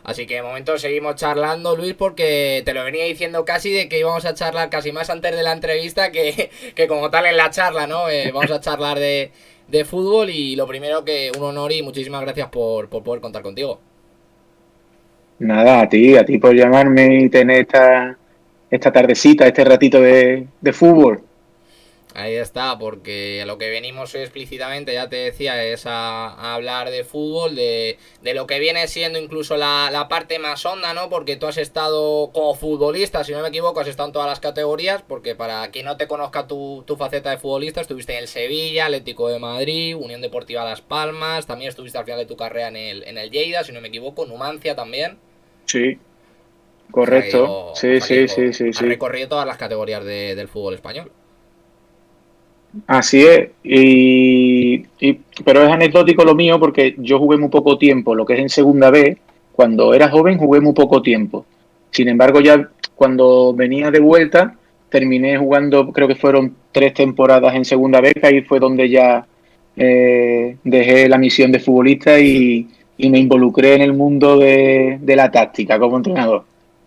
Así que de momento seguimos charlando, Luis, porque te lo venía diciendo casi de que íbamos a charlar casi más antes de la entrevista que como tal en la charla, ¿no? Vamos a charlar de fútbol y lo primero que un honor y muchísimas gracias por poder contar contigo. Nada, a ti por llamarme y tener esta tardecita, este ratito de fútbol. Ahí está, porque a lo que venimos hoy explícitamente, ya te decía, es a hablar de fútbol, de lo que viene siendo incluso la parte más honda, ¿no? Porque tú has estado como futbolista, si no me equivoco, has estado en todas las categorías, porque para quien no te conozca tu faceta de futbolista, estuviste en el Sevilla, Atlético de Madrid, Unión Deportiva Las Palmas, también estuviste al final de tu carrera en el Lleida, si no me equivoco, Numancia también. Sí, O sea que correcto. digo, o Sí, sea que sí, sí, digo, sí, has sí. recorrido todas las categorías del fútbol español. Así es. Pero es anecdótico lo mío porque yo jugué muy poco tiempo, lo que es en segunda B. Cuando era joven jugué muy poco tiempo. Sin embargo, ya cuando venía de vuelta, terminé jugando, creo que fueron 3 temporadas en segunda B, que ahí fue donde ya dejé la misión de futbolista y me involucré en el mundo de la táctica como entrenador.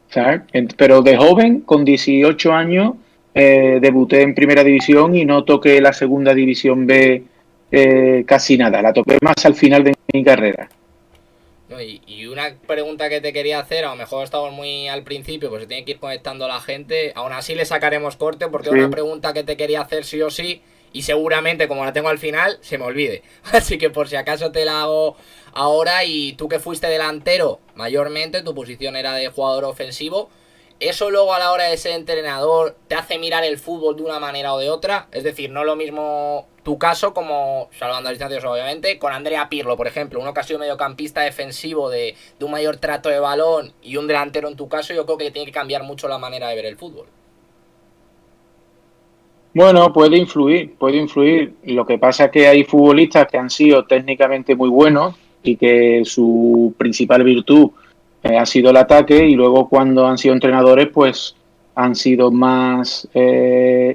¿Sabes? Pero de joven, con 18 años, debuté en primera división y no toqué la segunda división B casi nada. La toqué más al final de mi carrera. No, y una pregunta que te quería hacer, a lo mejor estamos muy al principio, pues se tiene que ir conectando la gente. Aún así le sacaremos corte porque es una Sí. pregunta que te quería hacer sí o sí. Y seguramente, como la tengo al final, se me olvide. Así que por si acaso te la hago ahora. Y tú que fuiste delantero, mayormente, tu posición era de jugador ofensivo. ¿Eso luego a la hora de ser entrenador te hace mirar el fútbol de una manera o de otra? Es decir, no lo mismo tu caso como, salvando las distancias obviamente, con Andrea Pirlo, por ejemplo, uno que ha sido mediocampista defensivo de un mayor trato de balón y un delantero en tu caso, yo creo que tiene que cambiar mucho la manera de ver el fútbol. Bueno, puede influir, puede influir. Lo que pasa es que hay futbolistas que han sido técnicamente muy buenos y que su principal virtud ha sido el ataque y luego cuando han sido entrenadores, pues han sido más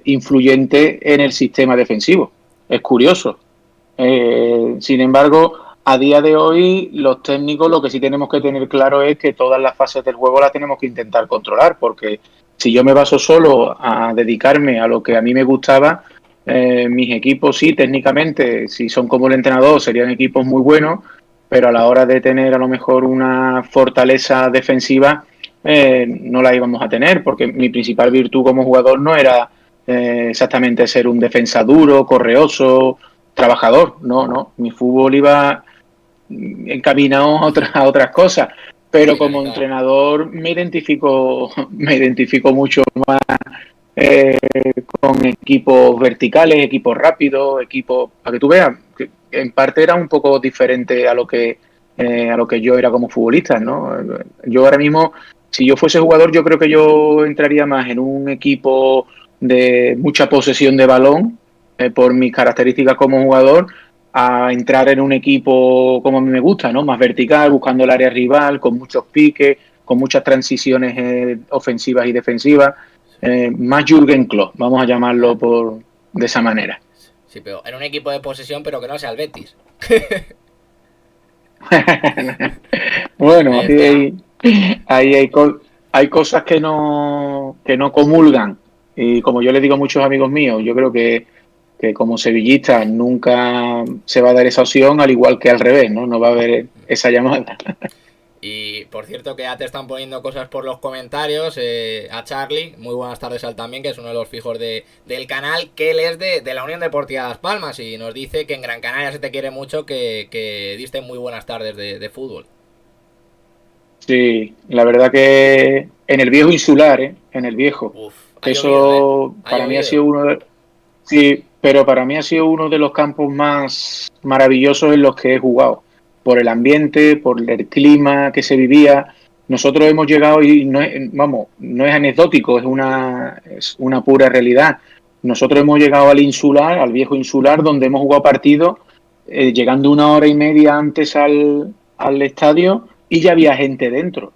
influyentes en el sistema defensivo. Es curioso. Sin embargo, a día de hoy, los técnicos lo que sí tenemos que tener claro es que todas las fases del juego las tenemos que intentar controlar, porque si yo me baso solo a dedicarme a lo que a mí me gustaba, mis equipos sí, técnicamente, si son como el entrenador, serían equipos muy buenos, pero a la hora de tener a lo mejor una fortaleza defensiva, no la íbamos a tener, porque mi principal virtud como jugador no era exactamente ser un defensa duro, correoso, trabajador. No, no. Mi fútbol iba encaminado a otras cosas. Pero como Finalizar. entrenador me identifico mucho más eh, con equipos verticales, equipos rápidos, equipos, para que tú veas, que en parte era un poco diferente a lo que yo era como futbolista, ¿no? Yo ahora mismo, si yo fuese jugador, yo creo que yo entraría más en un equipo de mucha posesión de balón, por mis características como jugador, a entrar en un equipo como a mí me gusta, ¿no? Más vertical, buscando el área rival, con muchos piques, con muchas transiciones ofensivas y defensivas. Más Jürgen Klopp, vamos a llamarlo de esa manera. Sí, pero en un equipo de posesión, pero que no sea el Betis. Bueno, Ahí está. ahí hay cosas que no comulgan. Y como yo le digo a muchos amigos míos, yo creo que como sevillista nunca se va a dar esa opción, al igual que al revés, ¿no? No va a haber esa llamada. Y por cierto que ya te están poniendo cosas por los comentarios, a Charlie, muy buenas tardes a él también, que es uno de los fijos del canal, que él es de la Unión Deportiva Las Palmas y nos dice que en Gran Canaria se te quiere mucho, que diste muy buenas tardes de fútbol. Sí, la verdad que en el viejo insular, ¿eh? En el viejo. Uf, ha llovido, Eso ha para mí ha llovido. sido sí, pero para mí ha sido uno de los campos más maravillosos en los que he jugado. Por el ambiente, por el clima que se vivía. Nosotros hemos llegado y no es, vamos, no es anecdótico, es una pura realidad. Nosotros hemos llegado al insular, al viejo insular, donde hemos jugado partidos, llegando 1 hora y media antes al estadio y ya había gente dentro.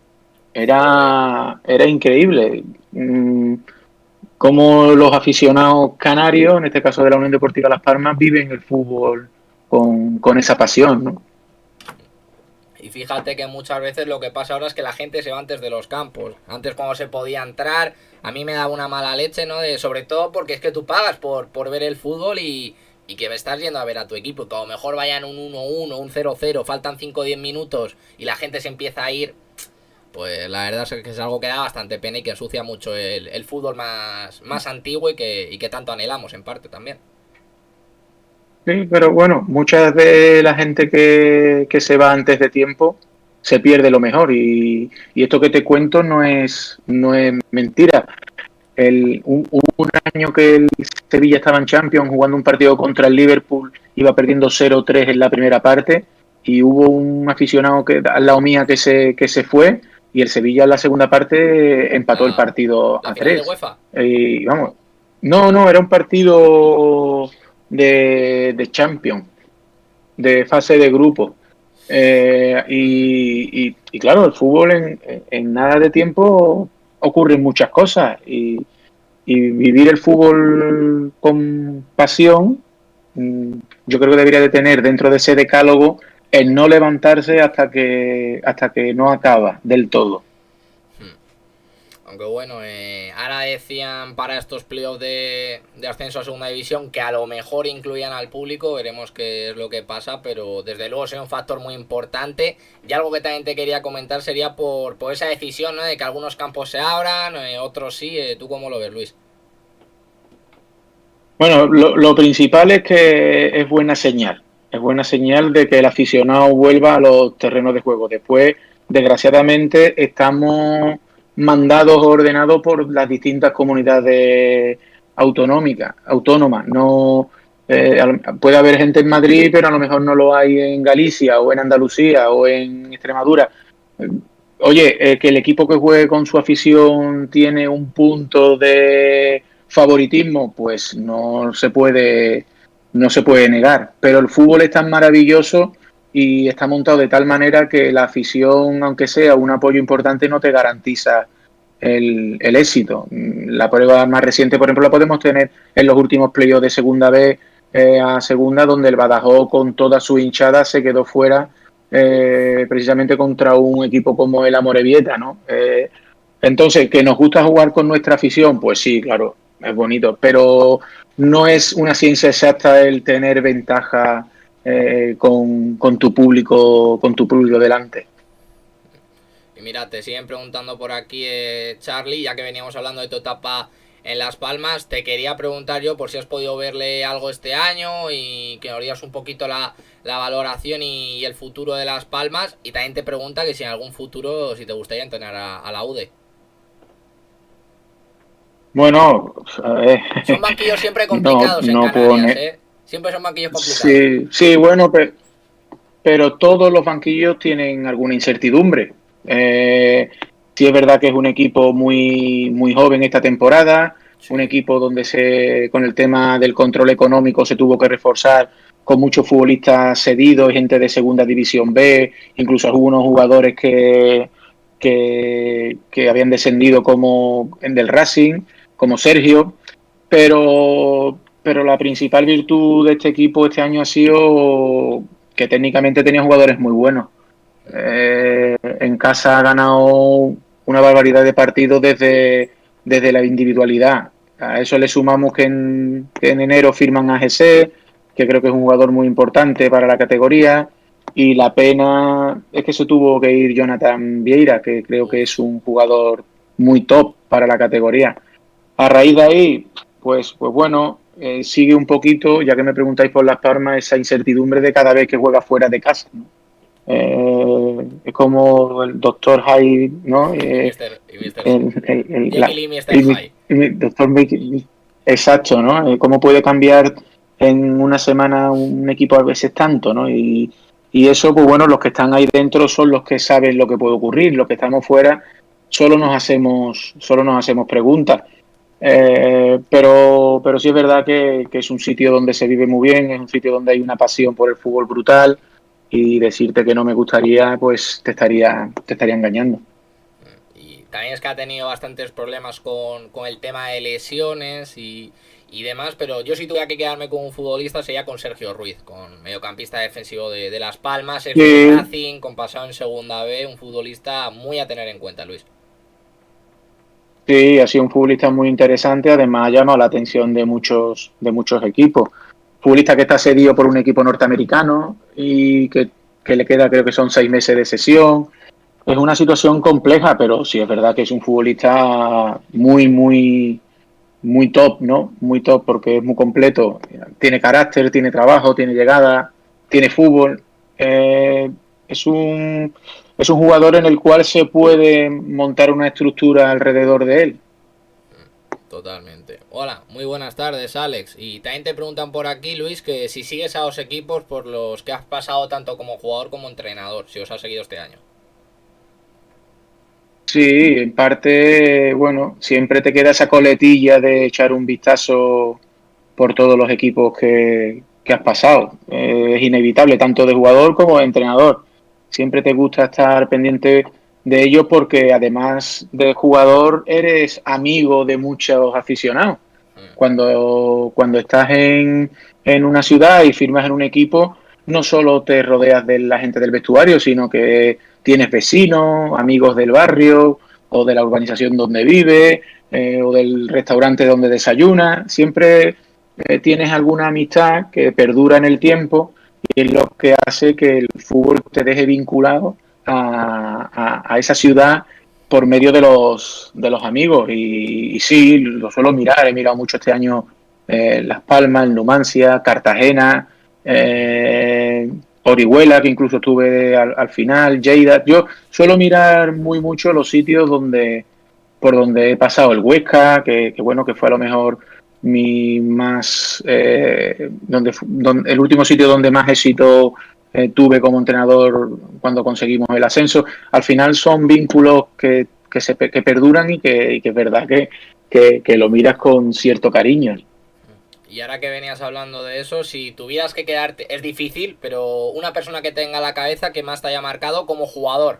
Joder. Era increíble. Cómo los aficionados canarios, en este caso de la Unión Deportiva Las Palmas, viven el fútbol con esa pasión, ¿no? fíjate que muchas veces lo que pasa ahora es que la gente se va antes de los campos. Antes cuando se podía entrar, a mí me daba una mala leche, ¿no? Sobre todo porque es que tú pagas por ver el fútbol y que me estás yendo a ver a tu equipo. Y como mejor vayan un 1-1, un 0-0, faltan 5 o 10 minutos y la gente se empieza a ir, pues la verdad es que es algo que da bastante pena y que ensucia mucho el fútbol más antiguo y que tanto anhelamos en parte también. Sí, pero bueno, mucha de la gente que se va antes de tiempo se pierde lo mejor y esto que te cuento no es mentira. Un año que el Sevilla estaba en Champions jugando un partido contra el Liverpool, iba perdiendo 0-3 en la primera parte y hubo un aficionado al lado mía que se fue y el Sevilla en la segunda parte empató el partido La a final de 3. UEFA. Y vamos, no, era un partido de Champions, de fase de grupo. Y claro, el fútbol en nada de tiempo ocurren muchas cosas y vivir el fútbol con pasión, yo creo que debería de tener dentro de ese decálogo el no levantarse hasta que no acaba del todo. Aunque bueno, ahora decían para estos playoffs de ascenso a segunda división que a lo mejor incluían al público, veremos qué es lo que pasa, pero desde luego sería un factor muy importante. Y algo que también te quería comentar sería por esa decisión, ¿no? De que algunos campos se abran, otros sí. ¿Tú cómo lo ves, Luis? Bueno, lo principal es que es buena señal. Es buena señal de que el aficionado vuelva a los terrenos de juego. Después, desgraciadamente, estamos mandados o ordenados por las distintas comunidades autónomas. No, puede haber gente en Madrid, pero a lo mejor no lo hay en Galicia o en Andalucía o en Extremadura. Oye, que el equipo que juegue con su afición tiene un punto de favoritismo, pues no se puede negar. Pero el fútbol es tan maravilloso y está montado de tal manera que la afición, aunque sea un apoyo importante, no te garantiza el éxito. La prueba más reciente, por ejemplo, la podemos tener en los últimos playoffs de segunda vez a segunda, donde el Badajoz con toda su hinchada se quedó fuera precisamente contra un equipo como el Amorebieta, ¿no? Entonces, ¿que nos gusta jugar con nuestra afición? Pues sí, claro, es bonito, pero no es una ciencia exacta el tener ventaja con tu público delante. Y mira, te siguen preguntando por aquí, Charlie, ya que veníamos hablando de tu etapa en Las Palmas, te quería preguntar yo por si has podido verle algo este año y que nos digas un poquito la valoración y el futuro de Las Palmas. Y también te pregunta que si en algún futuro, si te gustaría entrenar a la UDE. Bueno, Son banquillos siempre no, complicados en no puedo. Canarias, ¿eh? Siempre son banquillos complicados. Sí, sí, bueno, pero todos los banquillos tienen alguna incertidumbre. Sí es verdad que es un equipo muy, muy joven esta temporada, un Sí. equipo donde con el tema del control económico se tuvo que reforzar con muchos futbolistas cedidos, gente de segunda división B, incluso algunos jugadores que habían descendido como en del Racing, como Sergio, pero la principal virtud de este equipo este año ha sido que técnicamente tenía jugadores muy buenos. En casa ha ganado una barbaridad de partidos desde la individualidad. A eso le sumamos que en enero firman a Jesse, que creo que es un jugador muy importante para la categoría, y la pena es que se tuvo que ir Jonathan Vieira, que creo que Uf. es un jugador muy top para la categoría. A raíz de ahí, pues bueno, sigue un poquito, ya que me preguntáis por Las Palmas, esa incertidumbre de cada vez que juega fuera de casa, ¿no? Es como el doctor Hyde, ¿no? Y Mr. El, el, el, la- Jekyll y Mr. Hyde. el doctor exacto, ¿no? Cómo puede cambiar en una semana un equipo a veces tanto, ¿no? Y eso, pues bueno, los que están ahí dentro son los que saben lo que puede ocurrir, los que estamos fuera solo nos hacemos preguntas. Pero sí es verdad que es un sitio donde se vive muy bien, es un sitio donde hay una pasión por el fútbol brutal y decirte que no me gustaría, pues te estaría engañando. Y también es que ha tenido bastantes problemas con el tema de lesiones y y demás, pero yo si tuviera que quedarme con un futbolista sería con Sergio Ruiz, con mediocampista defensivo de Las Palmas, ex de Sí, Racing, con pasado en Segunda B, un futbolista muy a tener en cuenta, Luis. sí, ha sido un futbolista muy interesante, además ha llamado la atención de muchos equipos. Futbolista que está cedido por un equipo norteamericano y que le queda, creo que son 6 meses de sesión. Es una situación compleja, pero sí es verdad que es un futbolista muy top, ¿no? Muy top porque es muy completo. Tiene carácter, tiene trabajo, tiene llegada, tiene fútbol. Eh, es un, es un jugador en el cual se puede montar una estructura alrededor de él. Totalmente. Hola, muy buenas tardes, Alex. Y también te preguntan por aquí, Luis, que si sigues a los equipos por los que has pasado tanto como jugador como entrenador, si os has seguido este año. Sí, en parte, bueno, siempre te queda esa coletilla de echar un vistazo por todos los equipos que has pasado. Es inevitable, tanto de jugador como de entrenador. Siempre te gusta estar pendiente de ellos porque además de jugador eres amigo de muchos aficionados. Cuando estás en una ciudad y firmas en un equipo, no solo te rodeas de la gente del vestuario, sino que tienes vecinos, amigos del barrio o de la urbanización donde vives o del restaurante donde desayunas. Siempre tienes alguna amistad que perdura en el tiempo y es lo que hace que el fútbol te deje vinculado a esa ciudad por medio de los amigos. Y sí, lo suelo mirar, he mirado mucho este año Las Palmas, el Numancia, Cartagena, Orihuela, que incluso estuve al final, Lleida. Yo suelo mirar muy mucho los sitios por donde he pasado, el Huesca, que bueno, que fue a lo mejor mi más donde el último sitio donde más éxito tuve como entrenador cuando conseguimos el ascenso. Al final son vínculos que perduran y que es verdad que lo miras con cierto cariño. Y ahora que venías hablando de eso, si tuvieras que quedarte, es difícil, pero una persona que tenga la cabeza que más te haya marcado como jugador.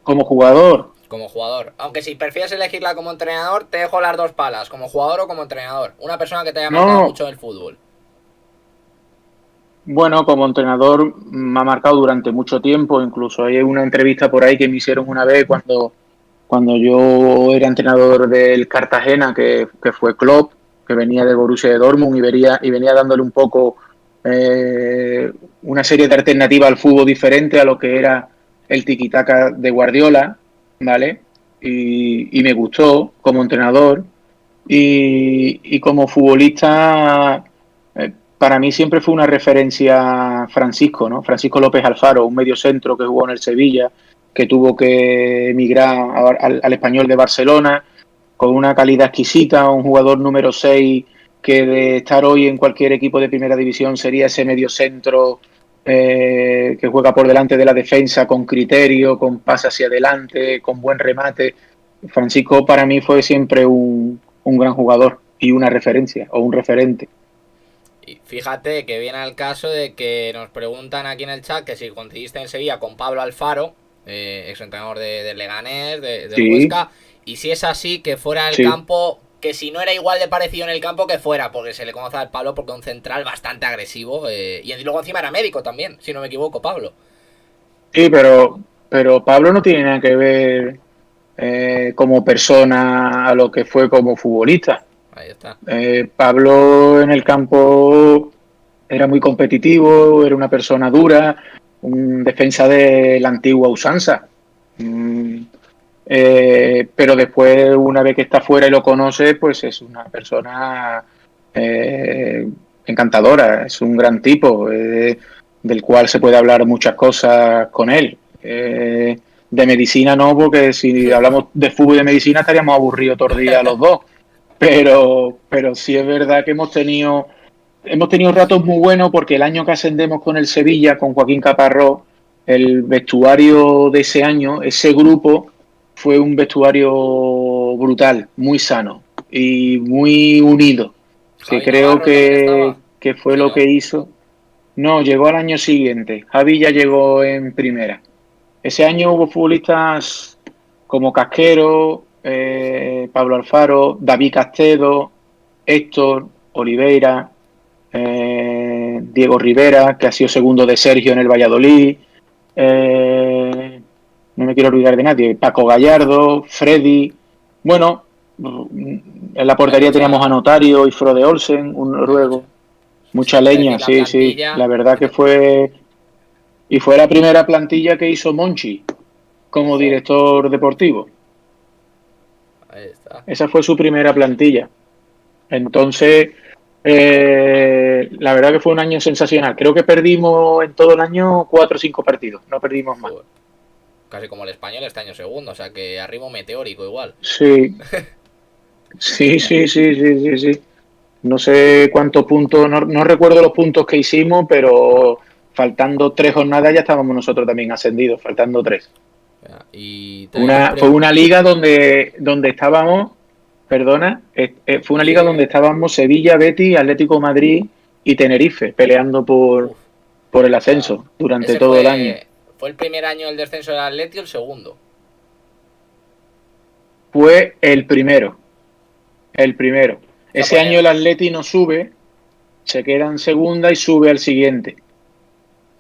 Como jugador, Como jugador. Aunque si prefieres elegirla como entrenador, te dejo las dos palas, como jugador o como entrenador. Una persona que te haya marcado no, mucho en el fútbol. bueno, como entrenador me ha marcado durante mucho tiempo, incluso hay una entrevista por ahí que me hicieron una vez cuando yo era entrenador del Cartagena, que fue Klopp, que venía del Borussia de Dortmund y venía dándole un poco una serie de alternativas al fútbol diferente a lo que era el tiki-taka de Guardiola, ¿vale? Y me gustó como entrenador y como futbolista, para mí siempre fue una referencia Francisco, ¿no? Francisco López Alfaro, un mediocentro que jugó en el Sevilla, que tuvo que emigrar al Español de Barcelona, con una calidad exquisita, un jugador número 6 que de estar hoy en cualquier equipo de primera división sería ese mediocentro que juega por delante de la defensa con criterio, con pase hacia adelante, con buen remate. Francisco para mí fue siempre un gran jugador y una referencia o un referente. Y fíjate que viene al caso de que nos preguntan aquí en el chat que si conseguiste en Sevilla con Pablo Alfaro, exentrenador de Leganés, del Sí, Huesca, y si es así, que fuera del sí. campo, que si no era igual de parecido en el campo, que fuera, porque se le conoce al Pablo porque es un central bastante agresivo, y luego encima era médico también, si no me equivoco, Pablo. Sí, pero Pablo no tiene nada que ver como persona a lo que fue como futbolista. Ahí está. Pablo en el campo era muy competitivo, era una persona dura, un defensa de la antigua usanza. Mm, pero después, una vez que está fuera y lo conoce, pues es una persona eh, encantadora, es un gran tipo, del cual se puede hablar muchas cosas con él. De medicina no, porque si hablamos de fútbol y de medicina estaríamos aburridos todos los días los dos. Pero sí es verdad que hemos tenido ratos muy buenos porque el año que ascendemos con el Sevilla, con Joaquín Caparrós, el vestuario de ese año, ese grupo, fue un vestuario brutal, muy sano y muy unido, que Javi creo Navarro también estaba. que fue Sí, lo ¿no? que hizo. No, llegó al año siguiente. Javi ya llegó en primera. Ese año hubo futbolistas como Casquero, Pablo Alfaro, David Castedo, Héctor, Oliveira, Diego Rivera, que ha sido segundo de Sergio en el Valladolid, no me quiero olvidar de nadie, Paco Gallardo, Freddy, bueno, en la portería teníamos a Notario y Frode Olsen, un noruego, mucha leña, sí, sí, la verdad que fue, y fue la primera plantilla que hizo Monchi como director deportivo. Ahí está. Esa fue su primera plantilla. Entonces, la verdad que fue un año sensacional. Creo que perdimos en todo el año 4 o 5 partidos, no perdimos más. Casi como el Español este año segundo, o sea que arriba meteórico igual. Sí, sí. No sé cuántos puntos, no recuerdo los puntos que hicimos, pero faltando 3 jornadas ya estábamos nosotros también ascendidos, faltando 3. Y Fue una liga donde estábamos, perdona, fue una liga donde estábamos Sevilla, Betis, Atlético de Madrid y Tenerife peleando por el ascenso durante todo el año. ¿Fue el primer año del descenso del Atleti o el segundo? Fue el primero. Ese año el Atleti no sube, se queda en segunda y sube al siguiente.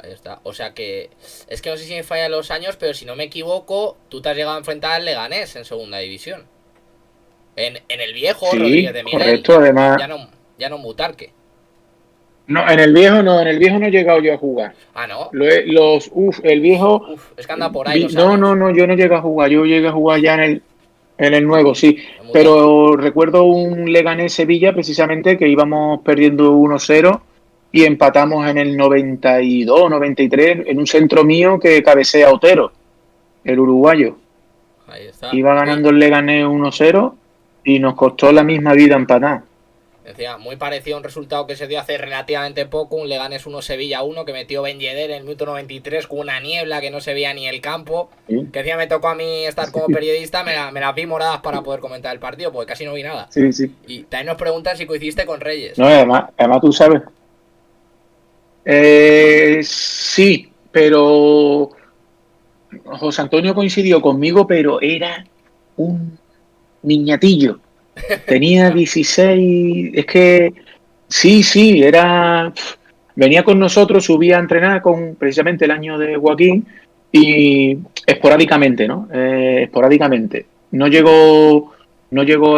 Ahí está. O sea que es que no sé si me fallan los años, pero si no me equivoco, tú te has llegado a enfrentar al Leganés en segunda división. En el viejo, sí, Rodríguez de Miguel. Correcto, además. Ya no en Butarque. No, en el viejo no he llegado yo a jugar. Ah, ¿no? El viejo. Es que anda por ahí los No, años. yo no llegué a jugar. Yo llegué a jugar ya en el nuevo, sí. Pero recuerdo un Leganés Sevilla precisamente que íbamos perdiendo 1-0 y empatamos en el 92, 93 en un centro mío que cabecea Otero, el uruguayo. Ahí está. Iba ganando el Leganés 1-0 y nos costó la misma vida empatar. Decía, muy parecido a un resultado que se dio hace relativamente poco, un Leganés 1 Sevilla 1 que metió Ben Yedder en el minuto 93 con una niebla que no se veía ni el campo. ¿Sí? Que encima me tocó a mí estar como periodista, me las vi moradas para poder comentar el partido, porque casi no vi nada. Sí, sí. Y también nos preguntan si coincidiste con Reyes. No, además tú sabes. Sí, pero José Antonio coincidió conmigo, pero era un niñatillo. Tenía 16, es que sí, venía con nosotros, subía a entrenar con precisamente el año de Joaquín y esporádicamente, ¿no? Esporádicamente. No llegó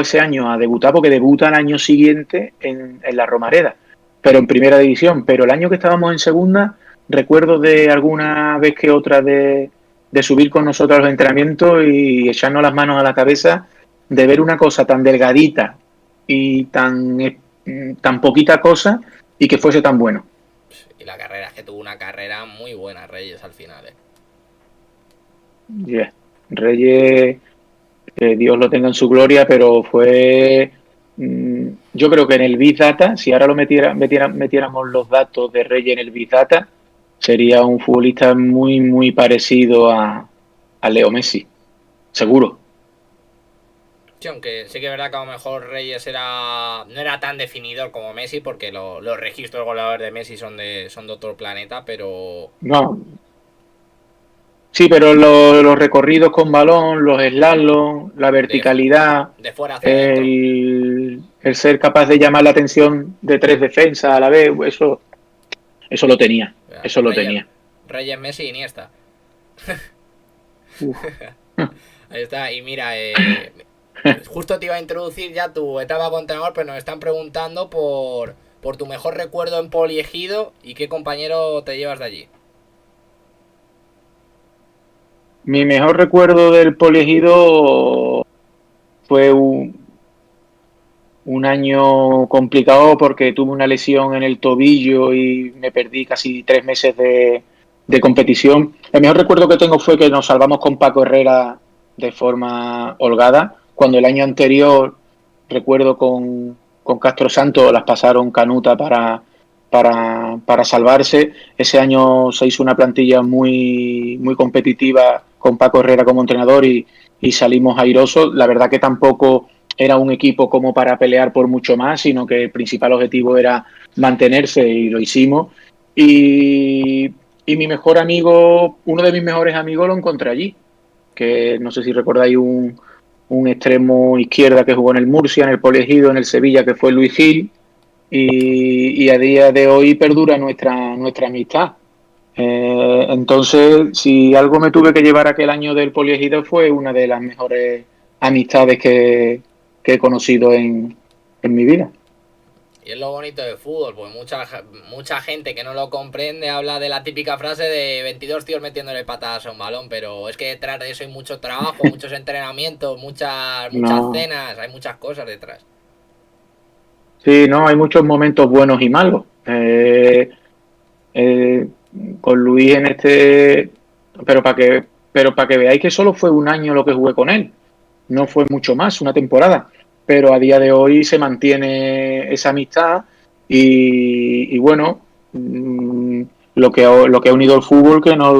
ese año a debutar porque debuta el año siguiente en la Romareda, pero en primera división. Pero el año que estábamos en segunda, recuerdo de alguna vez que otra de subir con nosotros a los entrenamientos y echarnos las manos a la cabeza de ver una cosa tan delgadita y tan poquita cosa y que fuese tan bueno. Y la carrera, es que tuvo una carrera muy buena Reyes al final. Yeah. Reyes, que Dios lo tenga en su gloria, pero fue, yo creo que en el Big Data, si ahora lo metiéramos los datos de Reyes en el Big Data, sería un futbolista muy, muy parecido a Leo Messi, seguro. Sí, aunque sí que es verdad que a lo mejor Reyes no era tan definidor como Messi, porque los registros goleadores de Messi son de otro planeta, pero... No. Sí, pero los recorridos con balón, los slalom, la verticalidad, de fuera hacia el ser capaz de llamar la atención de 3 defensas a la vez, eso lo tenía. Eso lo tenía. Reyes, Messi y Iniesta. Ahí está, y mira, justo te iba a introducir ya tu etapa como entrenador, pero nos están preguntando por tu mejor recuerdo en Poliegido y qué compañero te llevas de allí. Mi mejor recuerdo del Poliegido fue un año complicado porque tuve una lesión en el tobillo y me perdí casi 3 meses de competición. El mejor recuerdo que tengo fue que nos salvamos con Paco Herrera de forma holgada, cuando el año anterior, recuerdo con Castro Santos, las pasaron canuta para salvarse. Ese año se hizo una plantilla muy, muy competitiva con Paco Herrera como entrenador y salimos airosos. La verdad que tampoco era un equipo como para pelear por mucho más, sino que el principal objetivo era mantenerse y lo hicimos. Y mi mejor amigo, uno de mis mejores amigos lo encontré allí, que no sé si recordáis un un extremo izquierda que jugó en el Murcia, en el Poliegido, en el Sevilla, que fue Luis Gil, y a día de hoy perdura nuestra amistad. Entonces, si algo me tuve que llevar aquel año del Poliegido, fue una de las mejores amistades que he conocido en mi vida. Y es lo bonito del fútbol, porque mucha gente que no lo comprende habla de la típica frase de 22 tíos metiéndole patadas a un balón, pero es que detrás de eso hay mucho trabajo, muchos entrenamientos, muchas No, cenas, hay muchas cosas detrás. sí, no, hay muchos momentos buenos y malos. Eh, con Luis en pero para que veáis que solo fue un año lo que jugué con él, no fue mucho más, una temporada, pero a día de hoy se mantiene esa amistad y bueno, lo que ha unido el fútbol que no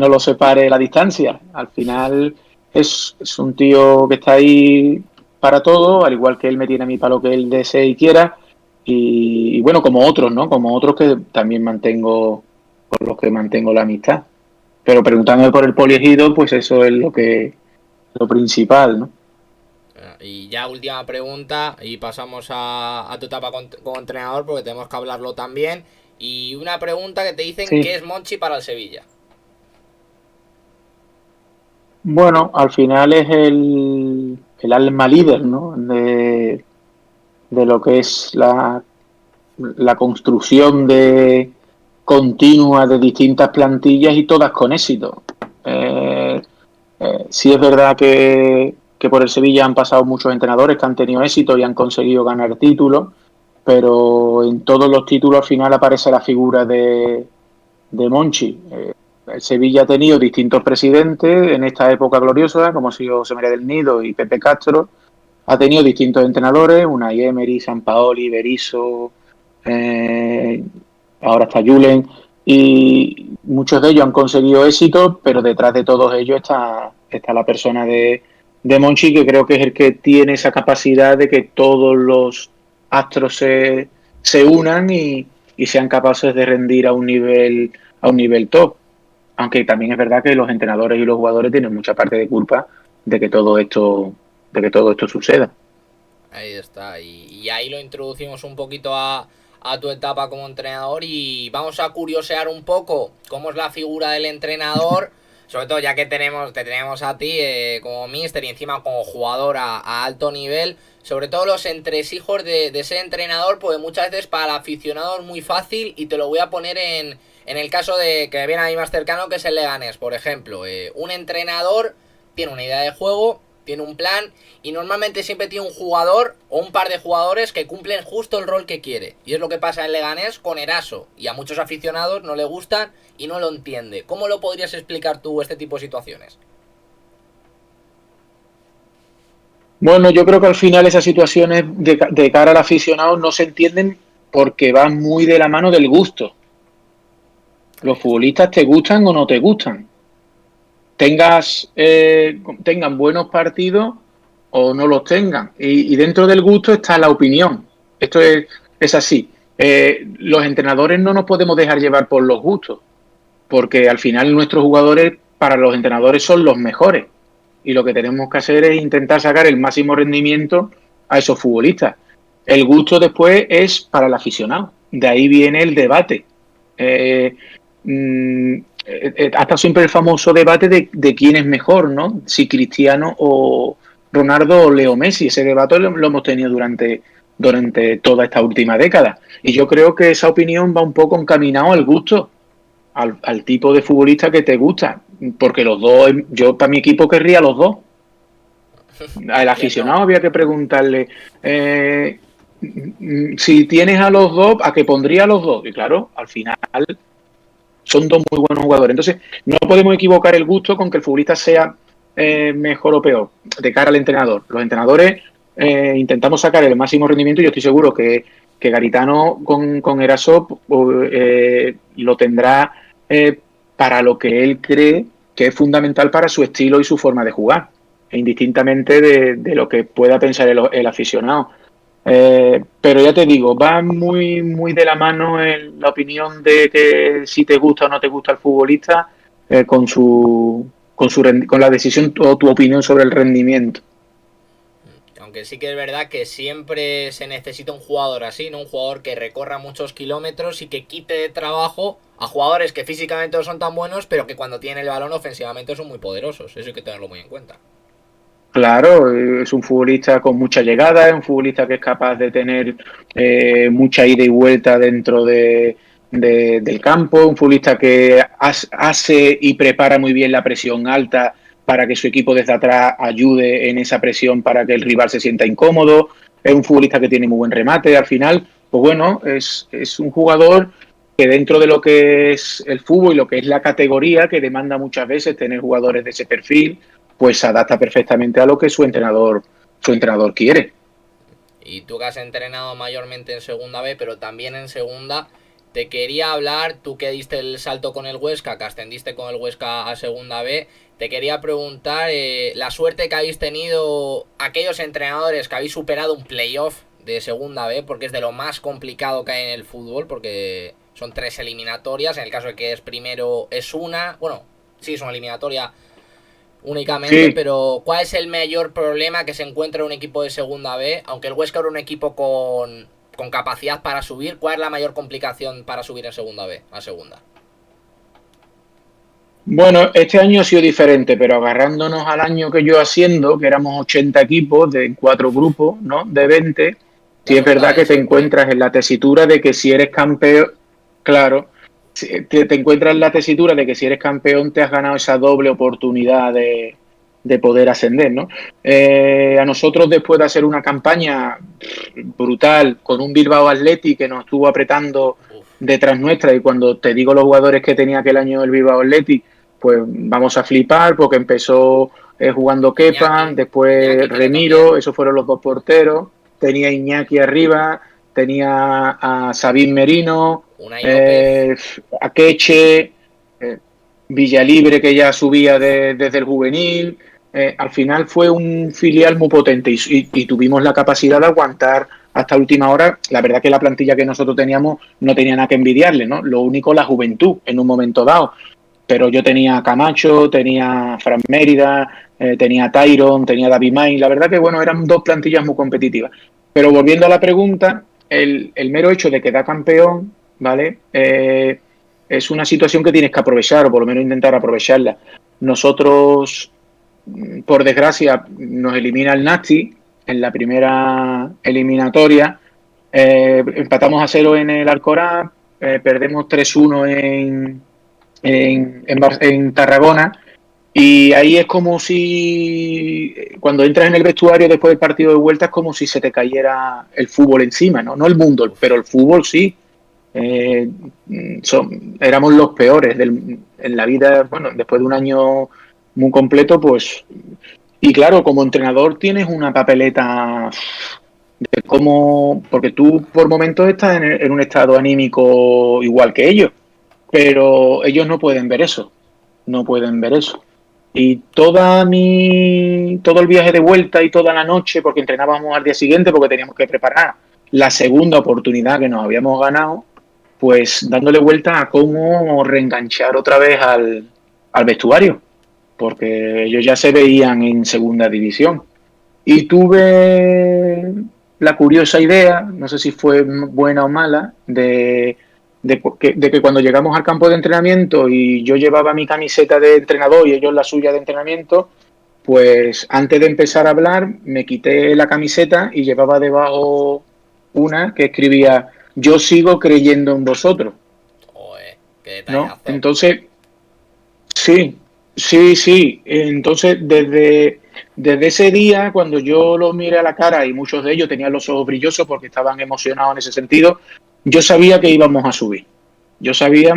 lo separe la distancia. Al final es un tío que está ahí para todo, al igual que él me tiene a mí para lo que él desee y quiera. Y bueno, como otros, ¿no? Como otros que también mantengo, con los que mantengo la amistad. Pero preguntándome por el Poliegido, pues eso es lo principal, ¿no? Y ya última pregunta y pasamos a tu etapa como entrenador porque tenemos que hablarlo también. Y una pregunta que te dicen, ¿qué Sí. es Monchi para el Sevilla? Bueno, al final es el alma líder, ¿no? De lo que es la construcción continua de distintas plantillas y todas con éxito. Eh, sí es verdad que por el Sevilla han pasado muchos entrenadores que han tenido éxito y han conseguido ganar títulos, pero en todos los títulos al final aparece la figura de Monchi. El Sevilla ha tenido distintos presidentes en esta época gloriosa, como ha sido José María del Nido y Pepe Castro. Ha tenido distintos entrenadores, Unai Emery, Sampaoli, Berizzo, eh, ahora está Julen, y muchos de ellos han conseguido éxito, pero detrás de todos ellos está la persona de Monchi, que creo que es el que tiene esa capacidad de que todos los astros se unan y sean capaces de rendir a un nivel top. Aunque también es verdad que los entrenadores y los jugadores tienen mucha parte de culpa de que de que todo esto suceda. Ahí está. Y ahí lo introducimos un poquito a tu etapa como entrenador y vamos a curiosear un poco cómo es la figura del entrenador. Sobre todo ya que te tenemos a ti como mister y encima como jugador a alto nivel. Sobre todo los entresijos de ser entrenador, pues muchas veces para el aficionado es muy fácil y te lo voy a poner en el caso de que me viene a mí más cercano, que es el Leganés, por ejemplo. Un entrenador tiene una idea de juego, tiene un plan y normalmente siempre tiene un jugador o un par de jugadores que cumplen justo el rol que quiere. Y es lo que pasa en Leganés con Eraso. Y a muchos aficionados no le gustan y no lo entiende. ¿Cómo lo podrías explicar tú este tipo de situaciones? Bueno, yo creo que al final esas situaciones de cara al aficionado no se entienden porque van muy de la mano del gusto. Los Ahí está. futbolistas te gustan o no te gustan. Tengan buenos partidos o no los tengan. Y dentro del gusto está la opinión. Esto es así. Los entrenadores no nos podemos dejar llevar por los gustos, porque al final nuestros jugadores para los entrenadores son los mejores. Y lo que tenemos que hacer es intentar sacar el máximo rendimiento a esos futbolistas. El gusto después es para el aficionado. De ahí viene el debate. Eh, Hasta siempre el famoso debate de quién es mejor, ¿no? Si Cristiano o Ronaldo o Leo Messi. Ese debate lo hemos tenido durante toda esta última década. Y yo creo que esa opinión va un poco encaminado al gusto, al tipo de futbolista que te gusta. Porque los dos, yo para mi equipo querría los dos. Al ¿Quién no? aficionado había que preguntarle, si tienes a los dos, ¿a qué pondría a los dos? Y claro, al final son dos muy buenos jugadores. Entonces, no podemos equivocar el gusto con que el futbolista sea mejor o peor de cara al entrenador. Los entrenadores intentamos sacar el máximo rendimiento y yo estoy seguro que Garitano con Eraso lo tendrá para lo que él cree que es fundamental para su estilo y su forma de jugar, indistintamente de lo que pueda pensar el aficionado. Pero ya te digo, va muy de la mano en la opinión de que si te gusta o no te gusta el futbolista con con la decisión o tu opinión sobre el rendimiento. Aunque sí que es verdad que siempre se necesita un jugador así, ¿no? Un jugador que recorra muchos kilómetros y que quite de trabajo a jugadores que físicamente no son tan buenos, pero que cuando tienen el balón ofensivamente son muy poderosos. Eso hay que tenerlo muy en cuenta. Claro, es un futbolista con mucha llegada, es un futbolista que es capaz de tener mucha ida y vuelta dentro del campo, un futbolista que hace y prepara muy bien la presión alta para que su equipo desde atrás ayude en esa presión para que el rival se sienta incómodo, es un futbolista que tiene muy buen remate, al final, pues bueno, es un jugador que dentro de lo que es el fútbol y lo que es la categoría, que demanda muchas veces tener jugadores de ese perfil, pues se adapta perfectamente a lo que su entrenador quiere. Y tú que has entrenado mayormente en segunda B, pero también en segunda, te quería hablar, tú que diste el salto con el Huesca, que ascendiste con el Huesca a segunda B, te quería preguntar la suerte que habéis tenido aquellos entrenadores que habéis superado un playoff de segunda B, porque es de lo más complicado que hay en el fútbol, porque son 3 eliminatorias, en el caso de que es primero es una, bueno, sí, es una eliminatoria únicamente, Sí, pero ¿cuál es el mayor problema que se encuentra un equipo de segunda B? Aunque el Huesca era un equipo con capacidad para subir, ¿cuál es la mayor complicación para subir en segunda B a segunda? bueno, este año ha sido diferente, pero agarrándonos al año que yo haciendo, que éramos 80 equipos de 4 grupos, ¿no? De 20, La sí es segunda verdad B que te siempre. encuentras en la tesitura de que si eres campeón, claro, te encuentras en la tesitura de que si eres campeón te has ganado esa doble oportunidad de poder ascender, ¿no? A nosotros, después de hacer una campaña brutal con un Bilbao Athletic que nos estuvo apretando Uf, detrás nuestra, y cuando te digo los jugadores que tenía aquel año el Bilbao Athletic, pues vamos a flipar porque empezó jugando Kepa, después Iñaki creo Remiro, también, esos fueron los dos porteros, tenía Iñaki arriba, tenía a Sabín Merino, Unai López, a Queche, Villalibre, que ya subía desde el juvenil. Al final fue un filial muy potente y tuvimos la capacidad de aguantar hasta última hora. La verdad que la plantilla que nosotros teníamos no tenía nada que envidiarle, ¿no? Lo único, la juventud en un momento dado. Pero yo tenía a Camacho, tenía a Fran Mérida, tenía a Tyron, tenía a David May. La verdad que, bueno, eran dos plantillas muy competitivas. Pero volviendo a la pregunta, el mero hecho de quedar campeón, ¿vale? Es una situación que tienes que aprovechar, o por lo menos intentar aprovecharla. Nosotros, por desgracia, nos elimina el Nasti en la primera eliminatoria. Empatamos a 0 en el Alcoraz, perdemos 3-1 en Tarragona. Y ahí es como si, cuando entras en el vestuario después del partido de vuelta, es como si se te cayera el fútbol encima, ¿no? No el mundo, uf, pero el fútbol sí. Eh, Éramos los peores en la vida, bueno, después de un año muy completo, pues. Y claro, como entrenador tienes una papeleta de cómo, porque tú por momentos estás en un estado anímico igual que ellos, pero ellos no pueden ver eso, no pueden ver eso. Y todo el viaje de vuelta y toda la noche, porque entrenábamos al día siguiente, porque teníamos que preparar la segunda oportunidad que nos habíamos ganado, pues dándole vuelta a cómo reenganchar otra vez al vestuario, porque ellos ya se veían en segunda división. Y tuve la curiosa idea, no sé si fue buena o mala, de que cuando llegamos al campo de entrenamiento y yo llevaba mi camiseta de entrenador y ellos la suya de entrenamiento, pues antes de empezar a hablar me quité la camiseta y llevaba debajo una que escribía: yo sigo creyendo en vosotros, joder, qué ¿no? detallazo. Entonces, sí, sí, sí. Entonces, desde ese día, cuando yo los miré a la cara, y muchos de ellos tenían los ojos brillosos porque estaban emocionados en ese sentido, yo sabía que íbamos a subir. Yo sabía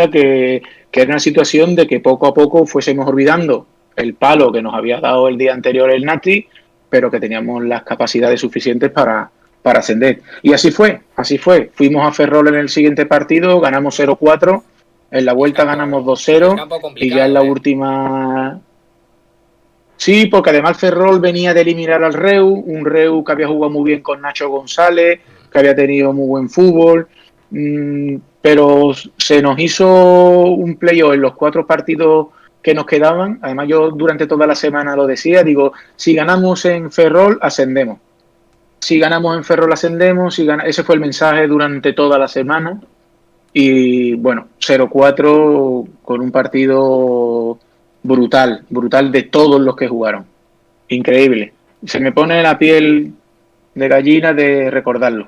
que era una situación de que poco a poco fuésemos olvidando el palo que nos había dado el día anterior el Nati, pero que teníamos las capacidades suficientes para ascender. Y así fue, así fue. Fuimos a Ferrol en el siguiente partido, ganamos 0-4, en la vuelta ganamos Y es 2-0 campo y ya en la complicado, ¿eh? última. Sí, porque además Ferrol venía de eliminar al Reu, un Reu que había jugado muy bien con Nacho González, que había tenido muy buen fútbol, pero se nos hizo un playoff en los 4 partidos que nos quedaban, además yo durante toda la semana lo decía, digo, si ganamos en Ferrol, ascendemos. Si ganamos en Ferrol, ascendemos. Ese fue el mensaje durante toda la semana. Y bueno, 0-4 con un partido brutal de todos los que jugaron. Increíble. Se me pone la piel de gallina de recordarlo.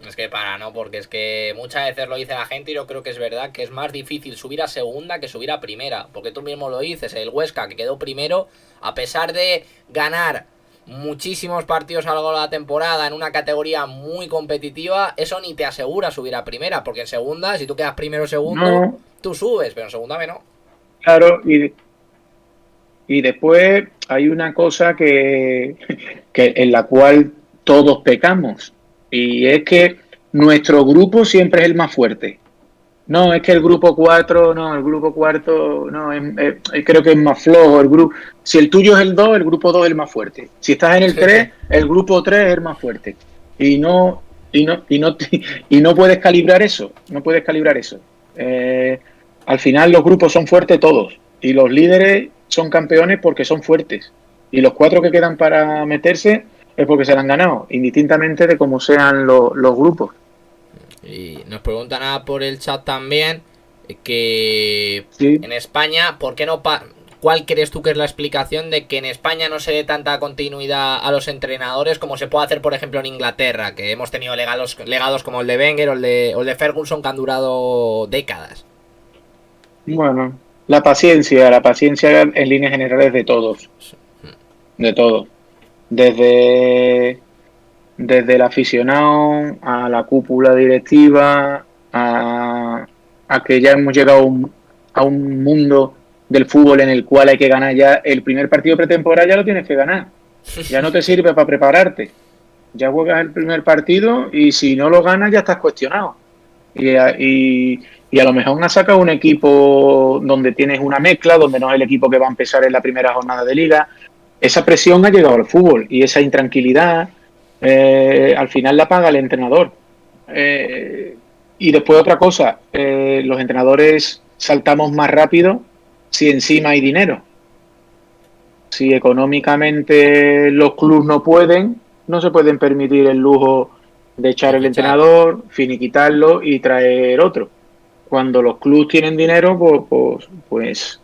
Es que porque es que muchas veces lo dice la gente y yo creo que es verdad que es más difícil subir a segunda que subir a primera, porque tú mismo lo dices, el Huesca que quedó primero, a pesar de ganar muchísimos partidos a lo largo de la temporada en una categoría muy competitiva, eso ni te asegura subir a primera, porque en segunda, si tú quedas primero o segundo, no, tú subes, pero en segunda no. Claro, y después hay una cosa que en la cual todos pecamos, y es que nuestro grupo siempre es el más fuerte. No, es que el grupo 4, no, el grupo cuarto, no, creo que es más flojo. Si el tuyo es el 2, el grupo 2 es el más fuerte. Si estás en el 3, el grupo 3 es el más fuerte. Y no puedes calibrar eso. No puedes calibrar eso. Al final los grupos son fuertes todos. Y los líderes son campeones porque son fuertes. Y los 4 que quedan para meterse es porque se la han ganado, indistintamente de cómo sean los grupos. Y nos preguntan nada por el chat también que sí. En España, ¿por qué no ¿cuál crees tú que es la explicación de que en España no se dé tanta continuidad a los entrenadores como se puede hacer, por ejemplo, en Inglaterra, que hemos tenido legados como el de Wenger o el de Ferguson que han durado décadas? Bueno, la paciencia en líneas generales de todos. De todos. Desde el aficionado a la cúpula directiva, a que ya hemos llegado a un mundo del fútbol en el cual hay que ganar ya el primer partido pretemporada, ya lo tienes que ganar. Ya no te sirve para prepararte. Ya juegas el primer partido y si no lo ganas ya estás cuestionado. Y a lo mejor has sacado un equipo donde tienes una mezcla, donde no es el equipo que va a empezar en la primera jornada de liga. Esa presión ha llegado al fútbol y esa intranquilidad al final la paga el entrenador. Y después otra cosa, los entrenadores saltamos más rápido si encima hay dinero. Si económicamente los clubes no se pueden permitir el lujo de echar el entrenador, finiquitarlo y traer otro. Cuando los clubes tienen dinero, pues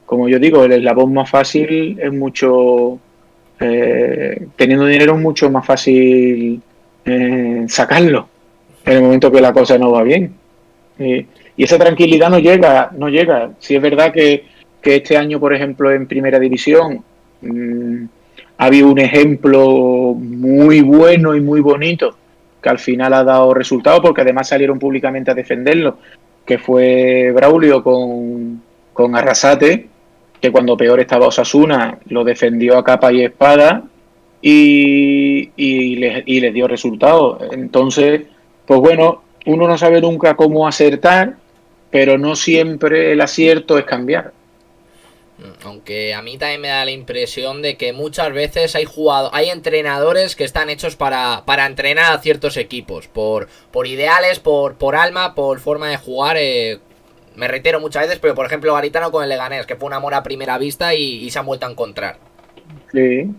como yo digo, el eslabón más fácil es mucho... teniendo dinero es mucho más fácil sacarlo en el momento que la cosa no va bien. Y esa tranquilidad no llega. Si es verdad que este año, por ejemplo, en Primera División ha habido un ejemplo muy bueno y muy bonito que al final ha dado resultado, porque además salieron públicamente a defenderlo, que fue Braulio con Arrasate, que cuando peor estaba Osasuna lo defendió a capa y espada y les dio resultado. Entonces, pues bueno, uno no sabe nunca cómo acertar, pero no siempre el acierto es cambiar. Aunque a mí también me da la impresión de que muchas veces hay entrenadores que están hechos para entrenar a ciertos equipos, por ideales, por alma, por forma de jugar. Me reitero muchas veces, pero por ejemplo Garitano con el Leganés, que fue un amor a primera vista y se han vuelto a encontrar. Sí.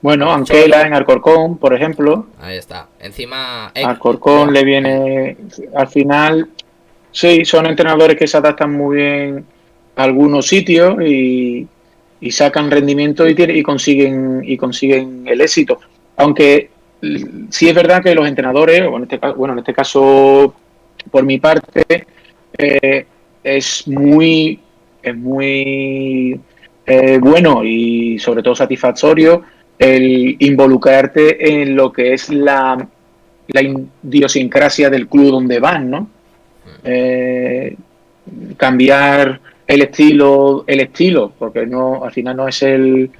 Bueno, Anquela en Alcorcón, por ejemplo. Ahí está. Encima... Alcorcón le viene... Al final, sí, son entrenadores que se adaptan muy bien a algunos sitios y sacan rendimiento y consiguen el éxito. Aunque sí es verdad que los entrenadores, en este caso por mi parte, es muy bueno y sobre todo satisfactorio el involucrarte en lo que es la idiosincrasia del club donde vas, ¿no? Cambiar el estilo, porque no, al final no es el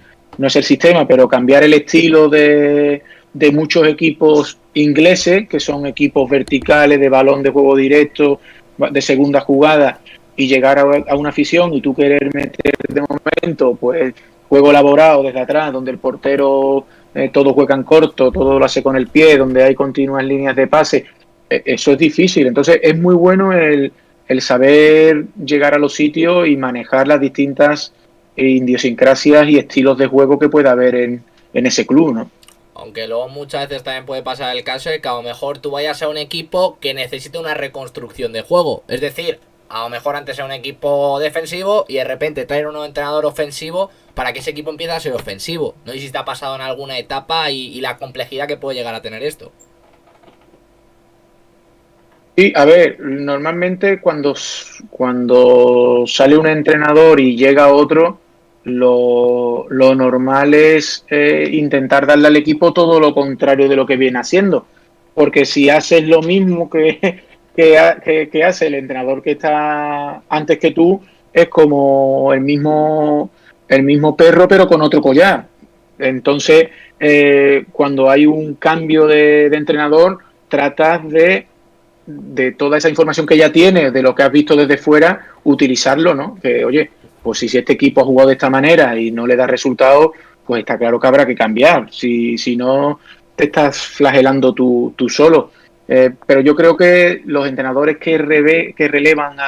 sistema, pero cambiar el estilo de muchos equipos ingleses, que son equipos verticales de balón de juego directo, de segunda jugada, y llegar a una afición y tú querer meter de momento pues juego elaborado desde atrás, donde el portero todo juega en corto, todo lo hace con el pie, donde hay continuas líneas de pase. Eso es difícil. Entonces es muy bueno el el saber llegar a los sitios y manejar las distintas idiosincrasias y estilos de juego que pueda haber en ese club, ¿no? Aunque luego muchas veces también puede pasar el caso de que a lo mejor tú vayas a un equipo que necesite una reconstrucción de juego. Es decir, a lo mejor antes era un equipo defensivo y de repente traer un nuevo entrenador ofensivo para que ese equipo empiece a ser ofensivo. No sé si te ha pasado en alguna etapa y la complejidad que puede llegar a tener esto. Sí, a ver, normalmente cuando sale un entrenador y llega otro, lo normal es intentar darle al equipo todo lo contrario de lo que viene haciendo. Porque si haces lo mismo que hace el entrenador que está antes que tú, es como el mismo perro pero con otro collar. Entonces, cuando hay un cambio de entrenador, tratas de toda esa información que ya tienes, de lo que has visto desde fuera, utilizarlo, ¿no? Que, oye, pues si este equipo ha jugado de esta manera y no le da resultados, pues está claro que habrá que cambiar. Si no, te estás flagelando tú solo. Pero yo creo que los entrenadores que relevan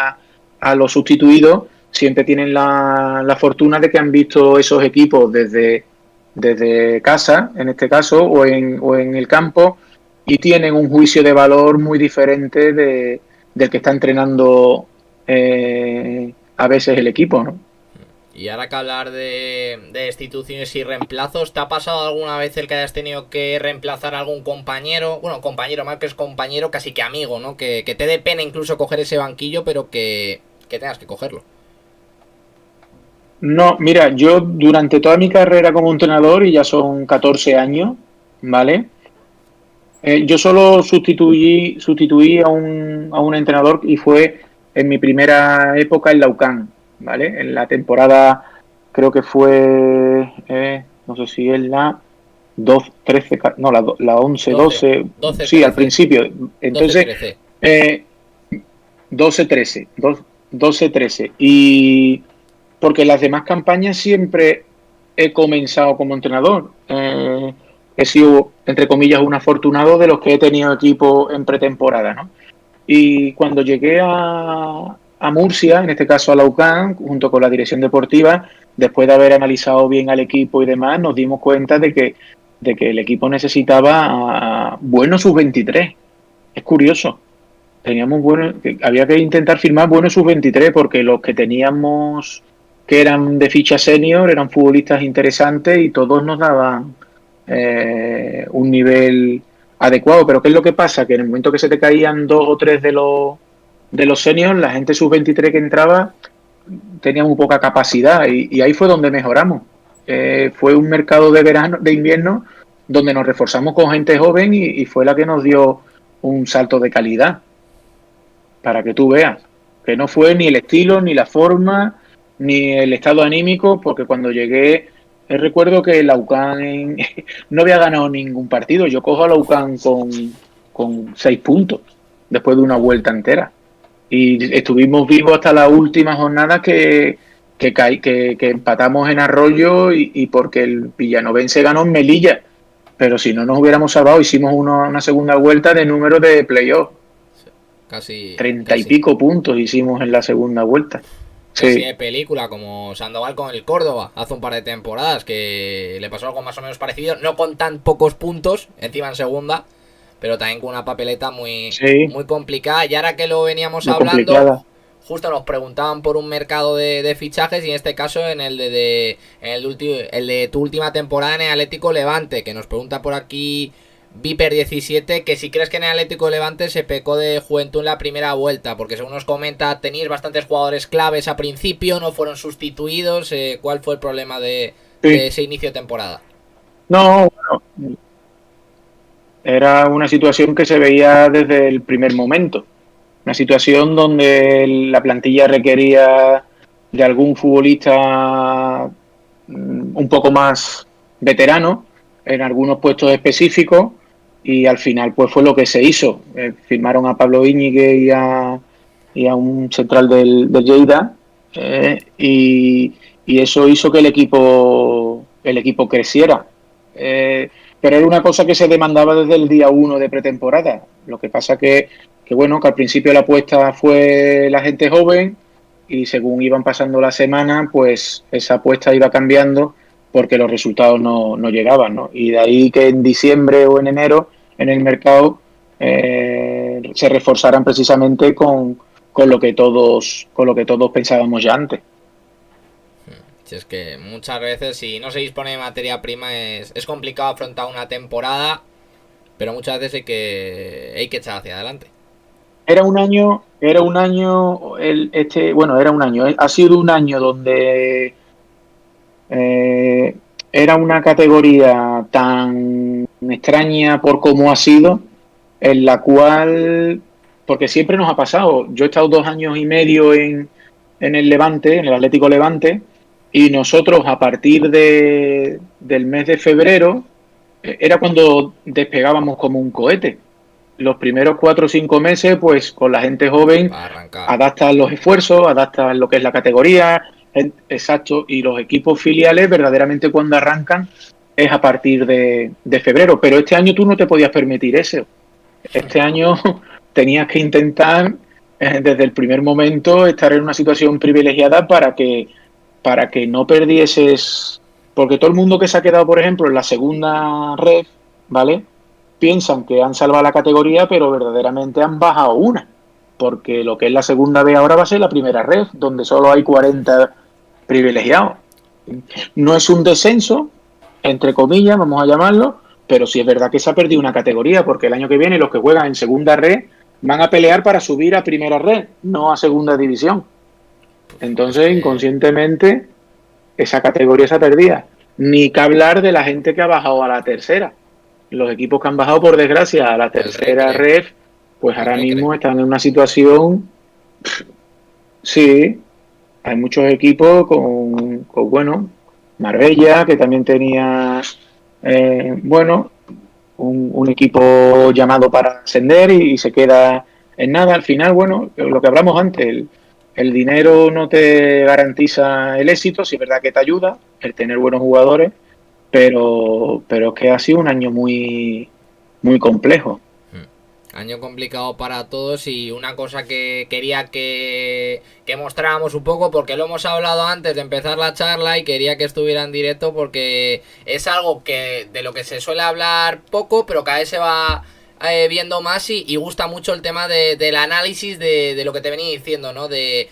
a los sustituidos siempre tienen la fortuna de que han visto esos equipos desde casa, en este caso, o en el campo, y tienen un juicio de valor muy diferente del que está entrenando a veces el equipo, ¿no? Y ahora que hablar de destituciones y reemplazos, ¿te ha pasado alguna vez el que hayas tenido que reemplazar a algún compañero? Bueno, compañero más que es compañero, casi que amigo, ¿no? Que te dé pena incluso coger ese banquillo, pero que tengas que cogerlo. No, mira, yo durante toda mi carrera como entrenador, y ya son 14 años, ¿vale? Yo solo sustituí a un entrenador y fue en mi primera época en la UCAN, ¿vale? En la temporada, creo que fue, no sé si es la 12, 13, no, la 11, 12, 12, sí, al 13. principio. 12, Entonces, 13. 12, 13, 12, 13. Y porque las demás campañas siempre he comenzado como entrenador. He sido, entre comillas, un afortunado de los que he tenido equipo en pretemporada, ¿no? Y cuando llegué a Murcia, en este caso a la UCAM, junto con la dirección deportiva, después de haber analizado bien al equipo y demás, nos dimos cuenta de que el equipo necesitaba buenos sub-23. Es curioso. Teníamos había que intentar firmar buenos sub-23 porque los que teníamos que eran de ficha senior eran futbolistas interesantes y todos nos daban un nivel adecuado. Pero ¿qué es lo que pasa? Que en el momento que se te caían dos o tres de los seniors, la gente sub-23 que entraba tenía muy poca capacidad y ahí fue donde mejoramos. Fue un mercado de verano, de invierno, donde nos reforzamos con gente joven y fue la que nos dio un salto de calidad, para que tú veas. Que no fue ni el estilo, ni la forma, ni el estado anímico, porque cuando llegué, recuerdo que la UCAN no había ganado ningún partido. Yo cojo a la UCAN con 6 puntos, después de una vuelta entera. Y estuvimos vivos hasta la última jornada que empatamos en Arroyo y porque el Villanovense ganó en Melilla. Pero si no nos hubiéramos salvado, hicimos una segunda vuelta de número de playoff. Casi. 30 y pico puntos hicimos en la segunda vuelta. Casi Sí. de película, como Sandoval con el Córdoba hace un par de temporadas, que le pasó algo más o menos parecido, no con tan pocos puntos, encima en segunda, pero también con una papeleta muy, Sí, muy complicada. Y ahora que lo veníamos muy hablando, complicada. justo nos preguntaban por un mercado de fichajes, y en este caso en el el de tu última temporada en el Atlético Levante, que nos pregunta por aquí Viper17, que si crees que en el Atlético Levante se pecó de juventud en la primera vuelta, porque según nos comenta tenéis bastantes jugadores claves a principio, no fueron sustituidos. ¿Cuál fue el problema de Sí. ese inicio de temporada? No, bueno, era una situación que se veía desde el primer momento. Una situación donde la plantilla requería de algún futbolista un poco más veterano en algunos puestos específicos y al final pues fue lo que se hizo. Firmaron a Pablo Íñiguez y a un central del Lleida y eso hizo que el equipo creciera. Pero era una cosa que se demandaba desde el día 1 de pretemporada. Lo que pasa que bueno, que al principio la apuesta fue la gente joven y según iban pasando las semanas, pues esa apuesta iba cambiando porque los resultados no llegaban, ¿no? Y de ahí que en diciembre o en enero en el mercado se reforzaran precisamente con lo que todos pensábamos ya antes. Si es que muchas veces si no se dispone de materia prima es complicado afrontar una temporada, pero muchas veces hay que echar hacia adelante. Era un año, era un año, ha sido un año donde era una categoría tan extraña por cómo ha sido, en la cual, porque siempre nos ha pasado, yo he estado 2 años y medio en el Levante, en el Atlético Levante, y nosotros a partir del mes de febrero era cuando despegábamos como un cohete. Los primeros 4 o 5 meses, pues con la gente joven, adaptan los esfuerzos, adaptan lo que es la categoría, exacto, y los equipos filiales verdaderamente cuando arrancan es a partir de febrero. Pero este año tú no te podías permitir eso. Este año tenías que intentar desde el primer momento estar en una situación privilegiada para que no perdieses, porque todo el mundo que se ha quedado, por ejemplo, en la segunda red, ¿vale? Piensan que han salvado la categoría, pero verdaderamente han bajado una, porque lo que es la segunda B ahora va a ser la primera red, donde solo hay 40 privilegiados. No es un descenso, entre comillas, vamos a llamarlo, pero sí es verdad que se ha perdido una categoría, porque el año que viene los que juegan en segunda red van a pelear para subir a primera red, no a segunda división. Entonces, inconscientemente, esa categoría se ha perdido. Ni que hablar de la gente que ha bajado a la tercera. Los equipos que han bajado, por desgracia, a la tercera red, pues ahora mismo están en una situación... Sí, hay muchos equipos con bueno, Marbella, que también tenía, un equipo llamado para ascender y se queda en nada. Al final, bueno, lo que hablamos antes, el dinero no te garantiza el éxito, sí es verdad que te ayuda el tener buenos jugadores, pero es que ha sido un año muy, muy complejo. Año complicado para todos y una cosa que quería que mostráramos un poco, porque lo hemos hablado antes de empezar la charla y quería que estuviera en directo porque es algo que de lo que se suele hablar poco, pero cada vez se va viendo más y gusta mucho el tema del análisis de lo que te venía diciendo, ¿no? De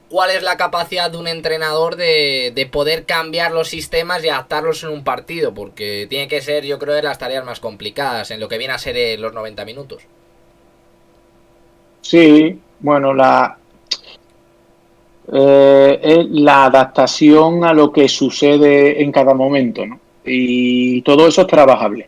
cuál es la capacidad de un entrenador de poder cambiar los sistemas y adaptarlos en un partido, porque tiene que ser, yo creo, de las tareas más complicadas en lo que viene a ser los 90 minutos. Sí, bueno, la adaptación a lo que sucede en cada momento, ¿no? Y todo eso es trabajable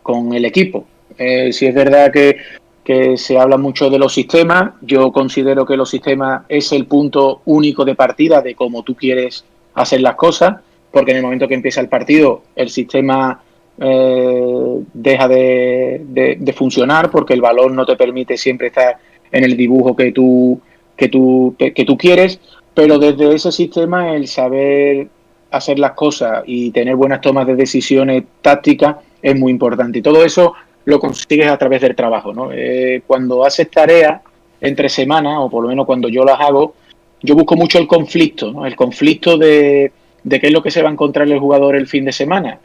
con el equipo. Si es verdad que se habla mucho de los sistemas, yo considero que los sistemas es el punto único de partida de cómo tú quieres hacer las cosas, porque en el momento que empieza el partido, el sistema deja de funcionar porque el balón no te permite siempre estar en el dibujo que tú quieres, pero desde ese sistema el saber hacer las cosas y tener buenas tomas de decisiones tácticas es muy importante. Y todo eso lo consigues a través del trabajo, ¿no? Cuando haces tareas entre semanas, o por lo menos cuando yo las hago, yo busco mucho el conflicto, ¿no? El conflicto de qué es lo que se va a encontrar el jugador el fin de semana.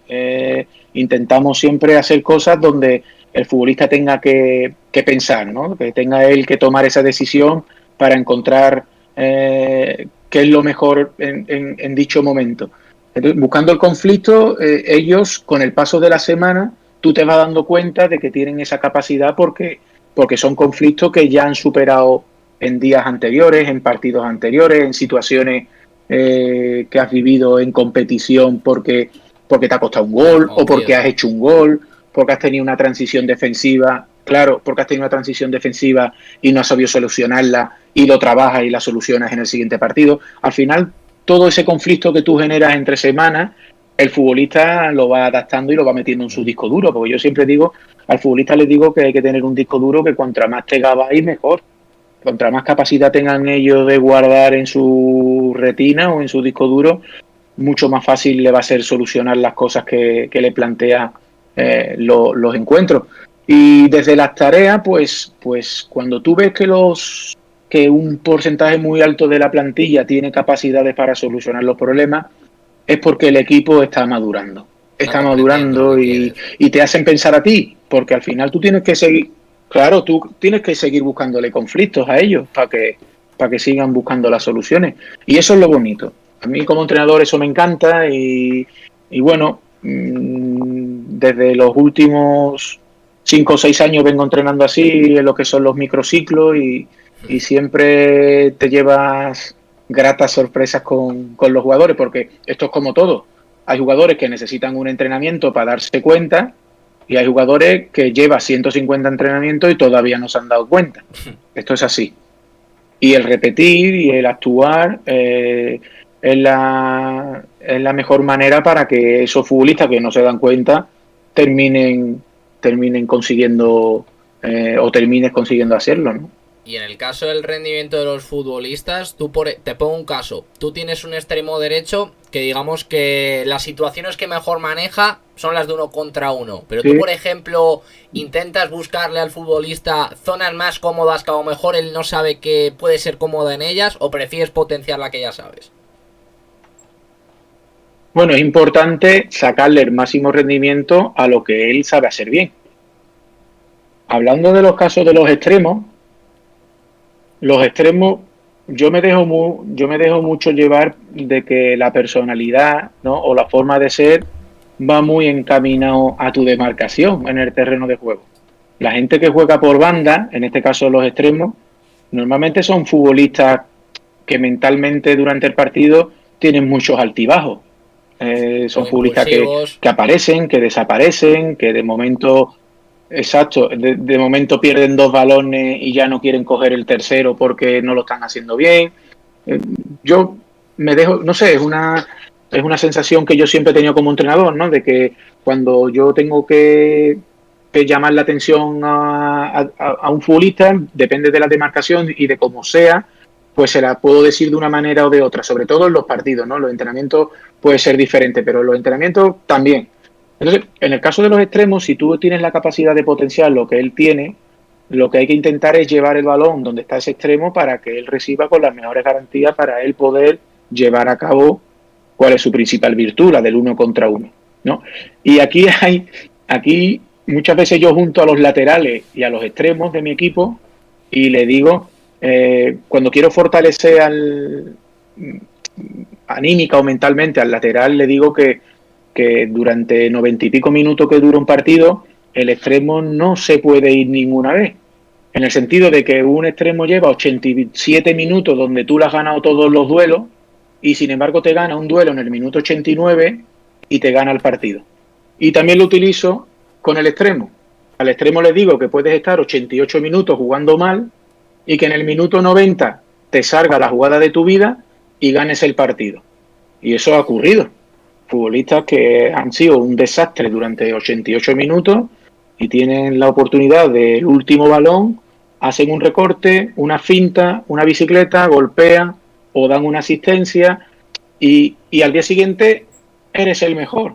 Intentamos siempre hacer cosas donde el futbolista tenga que pensar, ¿no? Que tenga él que tomar esa decisión para encontrar qué es lo mejor en dicho momento. Entonces, buscando el conflicto, ellos, con el paso de la semana, tú te vas dando cuenta de que tienen esa capacidad porque son conflictos que ya han superado en días anteriores, en partidos anteriores, en situaciones que has vivido en competición porque te ha costado un gol o porque has hecho un gol, porque has tenido una transición defensiva, claro, porque has tenido una transición defensiva y no has sabido solucionarla y lo trabajas y la solucionas en el siguiente partido. Al final, todo ese conflicto que tú generas entre semanas, el futbolista lo va adaptando y lo va metiendo en su disco duro, porque yo siempre digo, al futbolista les digo que hay que tener un disco duro que contra más y mejor. Contra más capacidad tengan ellos de guardar en su retina o en su disco duro, mucho más fácil le va a ser solucionar las cosas que le plantea los encuentros. Y desde las tareas, pues cuando tú ves que un porcentaje muy alto de la plantilla tiene capacidades para solucionar los problemas, es porque el equipo está madurando. Está Está comprendiendo lo madurando que quieres. y te hacen pensar a ti, porque al final tú tienes que seguir, claro, tú tienes que seguir buscándole conflictos a ellos para que sigan buscando las soluciones. Y eso es lo bonito. A mí como entrenador eso me encanta y bueno, desde los últimos 5 o 6 años vengo entrenando así en lo que son los microciclos y siempre te llevas gratas sorpresas con los jugadores, porque esto es como todo. Hay jugadores que necesitan un entrenamiento para darse cuenta y hay jugadores que llevan 150 entrenamientos y todavía no se han dado cuenta. Esto es así. Y el repetir y el actuar es la mejor manera para que esos futbolistas que no se dan cuenta terminen consiguiendo o termines consiguiendo hacerlo, ¿no? Y en el caso del rendimiento de los futbolistas, te pongo un caso. Tú tienes un extremo derecho que digamos que las situaciones que mejor maneja son las de 1 contra 1. Pero tú, Sí. por ejemplo, intentas buscarle al futbolista zonas más cómodas que a lo mejor él no sabe que puede ser cómoda en ellas, o prefieres potenciar la que ya sabes. Bueno, es importante sacarle el máximo rendimiento a lo que él sabe hacer bien. Hablando de los casos de los extremos, yo me dejo mucho llevar de que la personalidad, ¿no? O la forma de ser va muy encaminado a tu demarcación en el terreno de juego. La gente que juega por banda, en este caso los extremos, normalmente son futbolistas que mentalmente durante el partido tienen muchos altibajos. Son Son futbolistas impulsivos. que aparecen, que desaparecen, que de momento, exacto, de momento pierden 2 balones y ya no quieren coger el tercero porque no lo están haciendo bien. Yo me dejo, no sé, es una sensación que yo siempre he tenido como entrenador, ¿no? De que cuando yo tengo que llamar la atención a un futbolista, depende de la demarcación y de cómo sea, pues se la puedo decir de una manera o de otra, sobre todo en los partidos, ¿no? Los entrenamientos puede ser diferente, pero los entrenamientos también. Entonces, en el caso de los extremos, si tú tienes la capacidad de potenciar lo que él tiene, lo que hay que intentar es llevar el balón donde está ese extremo para que él reciba con las mejores garantías para él poder llevar a cabo cuál es su principal virtud, la del 1 contra 1, ¿no? Y aquí muchas veces yo junto a los laterales y a los extremos de mi equipo y le digo, cuando quiero fortalecer anímica o mentalmente al lateral, le digo que durante 90 y pico minutos que dura un partido, el extremo no se puede ir ninguna vez. En el sentido de que un extremo lleva 87 minutos donde tú le has ganado todos los duelos y sin embargo te gana un duelo en el minuto 89 y te gana el partido. Y también lo utilizo con el extremo. Al extremo le digo que puedes estar 88 minutos jugando mal y que en el minuto 90 te salga la jugada de tu vida y ganes el partido. Y eso ha ocurrido. Futbolistas que han sido un desastre durante 88 minutos y tienen la oportunidad del último balón, hacen un recorte, una finta, una bicicleta, golpean o dan una asistencia y al día siguiente eres el mejor.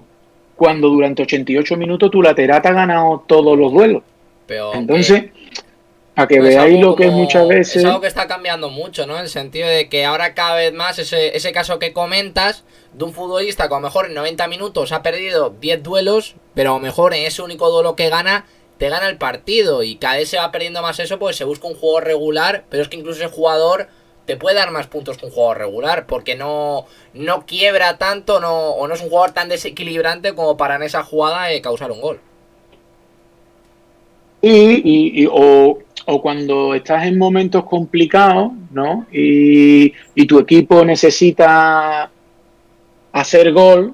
Cuando durante 88 minutos tu lateral te ha ganado todos los duelos. Pero Entonces, a que no, es veáis algo lo que es muchas es veces... algo que está cambiando mucho, ¿no? En el sentido de que ahora cada vez más ese caso que comentas de un futbolista que a lo mejor en 90 minutos ha perdido 10 duelos, pero a lo mejor en ese único duelo que gana, te gana el partido. Y cada vez se va perdiendo más eso, pues se busca un juego regular, pero es que incluso ese jugador te puede dar más puntos que un jugador regular, porque no quiebra tanto, o no es un jugador tan desequilibrante como para en esa jugada causar un gol. O cuando estás en momentos complicados, ¿no? Y tu equipo necesita hacer gol,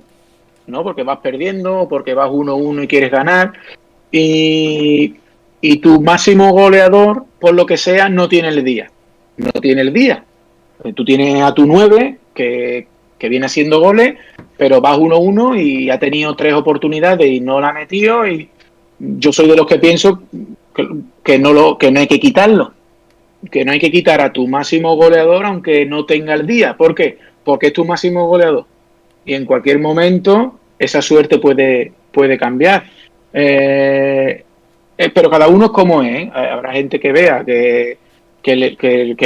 ¿no? Porque vas perdiendo, o porque vas 1-1 y quieres ganar, y, y tu máximo goleador, por lo que sea, no tiene el día. No tiene el día. Tú tienes a tu 9 que viene haciendo goles, pero vas 1-1 y ha tenido 3 oportunidades y no la ha metido. Y yo soy de los que pienso que no hay que quitarlo. Que no hay que quitar a tu máximo goleador aunque no tenga el día. ¿Por qué? Porque es tu máximo goleador. Y en cualquier momento esa suerte puede cambiar. Pero cada uno es como es, ¿eh? Habrá gente que vea que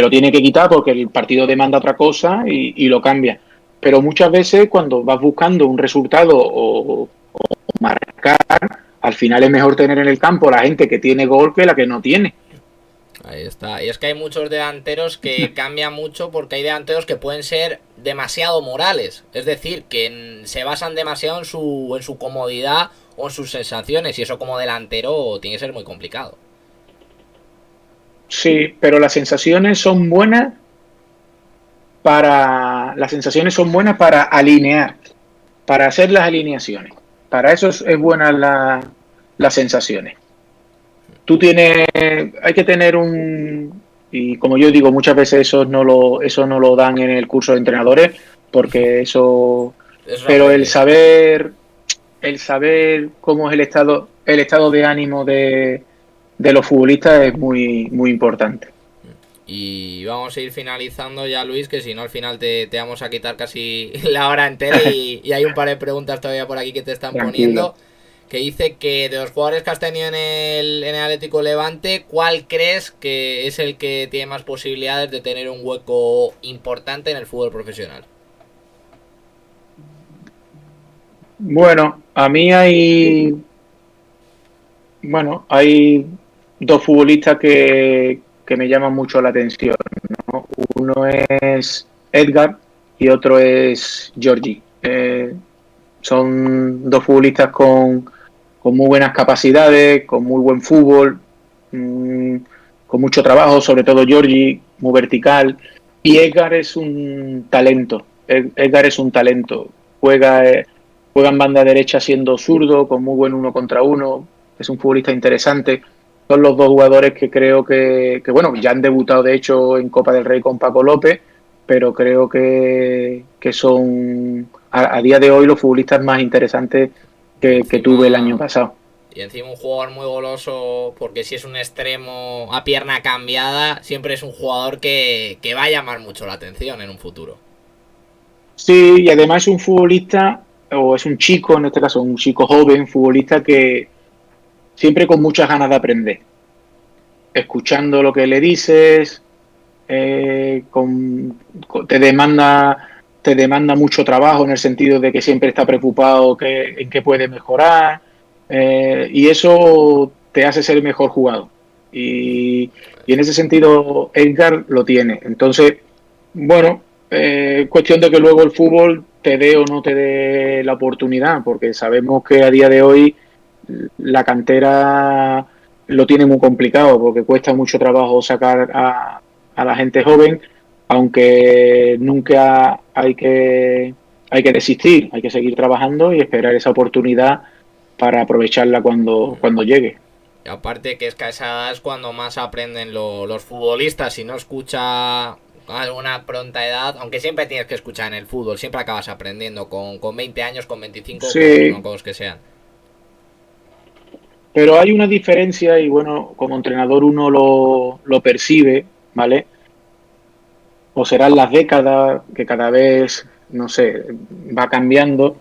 lo tiene que quitar porque el partido demanda otra cosa y lo cambia. Pero muchas veces cuando vas buscando un resultado o marcar, al final es mejor tener en el campo la gente que tiene gol que la que no tiene. Ahí está. Y es que hay muchos delanteros que cambian mucho porque hay delanteros que pueden ser demasiado morales. Es decir, que se basan demasiado en su comodidad o en sus sensaciones. Y eso como delantero tiene que ser muy complicado. Sí, pero las sensaciones son buenas para alinear, para hacer las alineaciones. Para eso es buenas las sensaciones. Hay que tener y como yo digo, muchas veces eso no lo dan en el curso de entrenadores, porque Eso se pero aprende. el saber cómo es el estado de ánimo de los futbolistas es muy, muy importante. Y vamos a ir finalizando ya, Luis, que si no al final te vamos a quitar casi la hora entera y hay un par de preguntas todavía por aquí que te están Tranquilo. poniendo. Que dice que de los jugadores que has tenido en el Atlético Levante, ¿cuál crees que es el que tiene más posibilidades de tener un hueco importante en el fútbol profesional? Bueno, hay dos futbolistas que me llaman mucho la atención, ¿no? Uno es Edgar y otro es Georgie. Son dos futbolistas con muy buenas capacidades, con muy buen fútbol, mmm, con mucho trabajo, sobre todo Georgie, muy vertical. Y Edgar es un talento. Edgar es un talento. Juega, juega en banda derecha siendo zurdo, con muy buen uno contra uno. Es un futbolista interesante. Son los dos jugadores que creo bueno, ya han debutado de hecho en Copa del Rey con Paco López, pero creo que son a día de hoy los futbolistas más interesantes Y que tuve el año encima, pasado. y encima un jugador muy goloso, porque si es un extremo a pierna cambiada, siempre es un jugador que va a llamar mucho la atención en un futuro. Sí, y además es un futbolista, o es un chico, en este caso, un chico joven, futbolista que siempre con muchas ganas de aprender, escuchando lo que le dices, te demanda mucho trabajo en el sentido de que siempre está preocupado en qué puede mejorar, y eso te hace ser mejor jugador. Y en ese sentido Edgar lo tiene. Entonces, bueno, cuestión de que luego el fútbol te dé o no te dé la oportunidad, porque sabemos que a día de hoy la cantera lo tiene muy complicado, porque cuesta mucho trabajo sacar a la gente joven, aunque nunca hay que desistir, hay que seguir trabajando y esperar esa oportunidad para aprovecharla cuando llegue. Y aparte que es que a esa edad es cuando más aprenden los futbolistas. Si no escucha a alguna pronta edad, aunque siempre tienes que escuchar en el fútbol, siempre acabas aprendiendo con 20 años, con 25, Sí, con los que sean. pero hay una diferencia y bueno, como entrenador uno lo percibe, ¿vale? O serán las décadas que cada vez, no sé, va cambiando,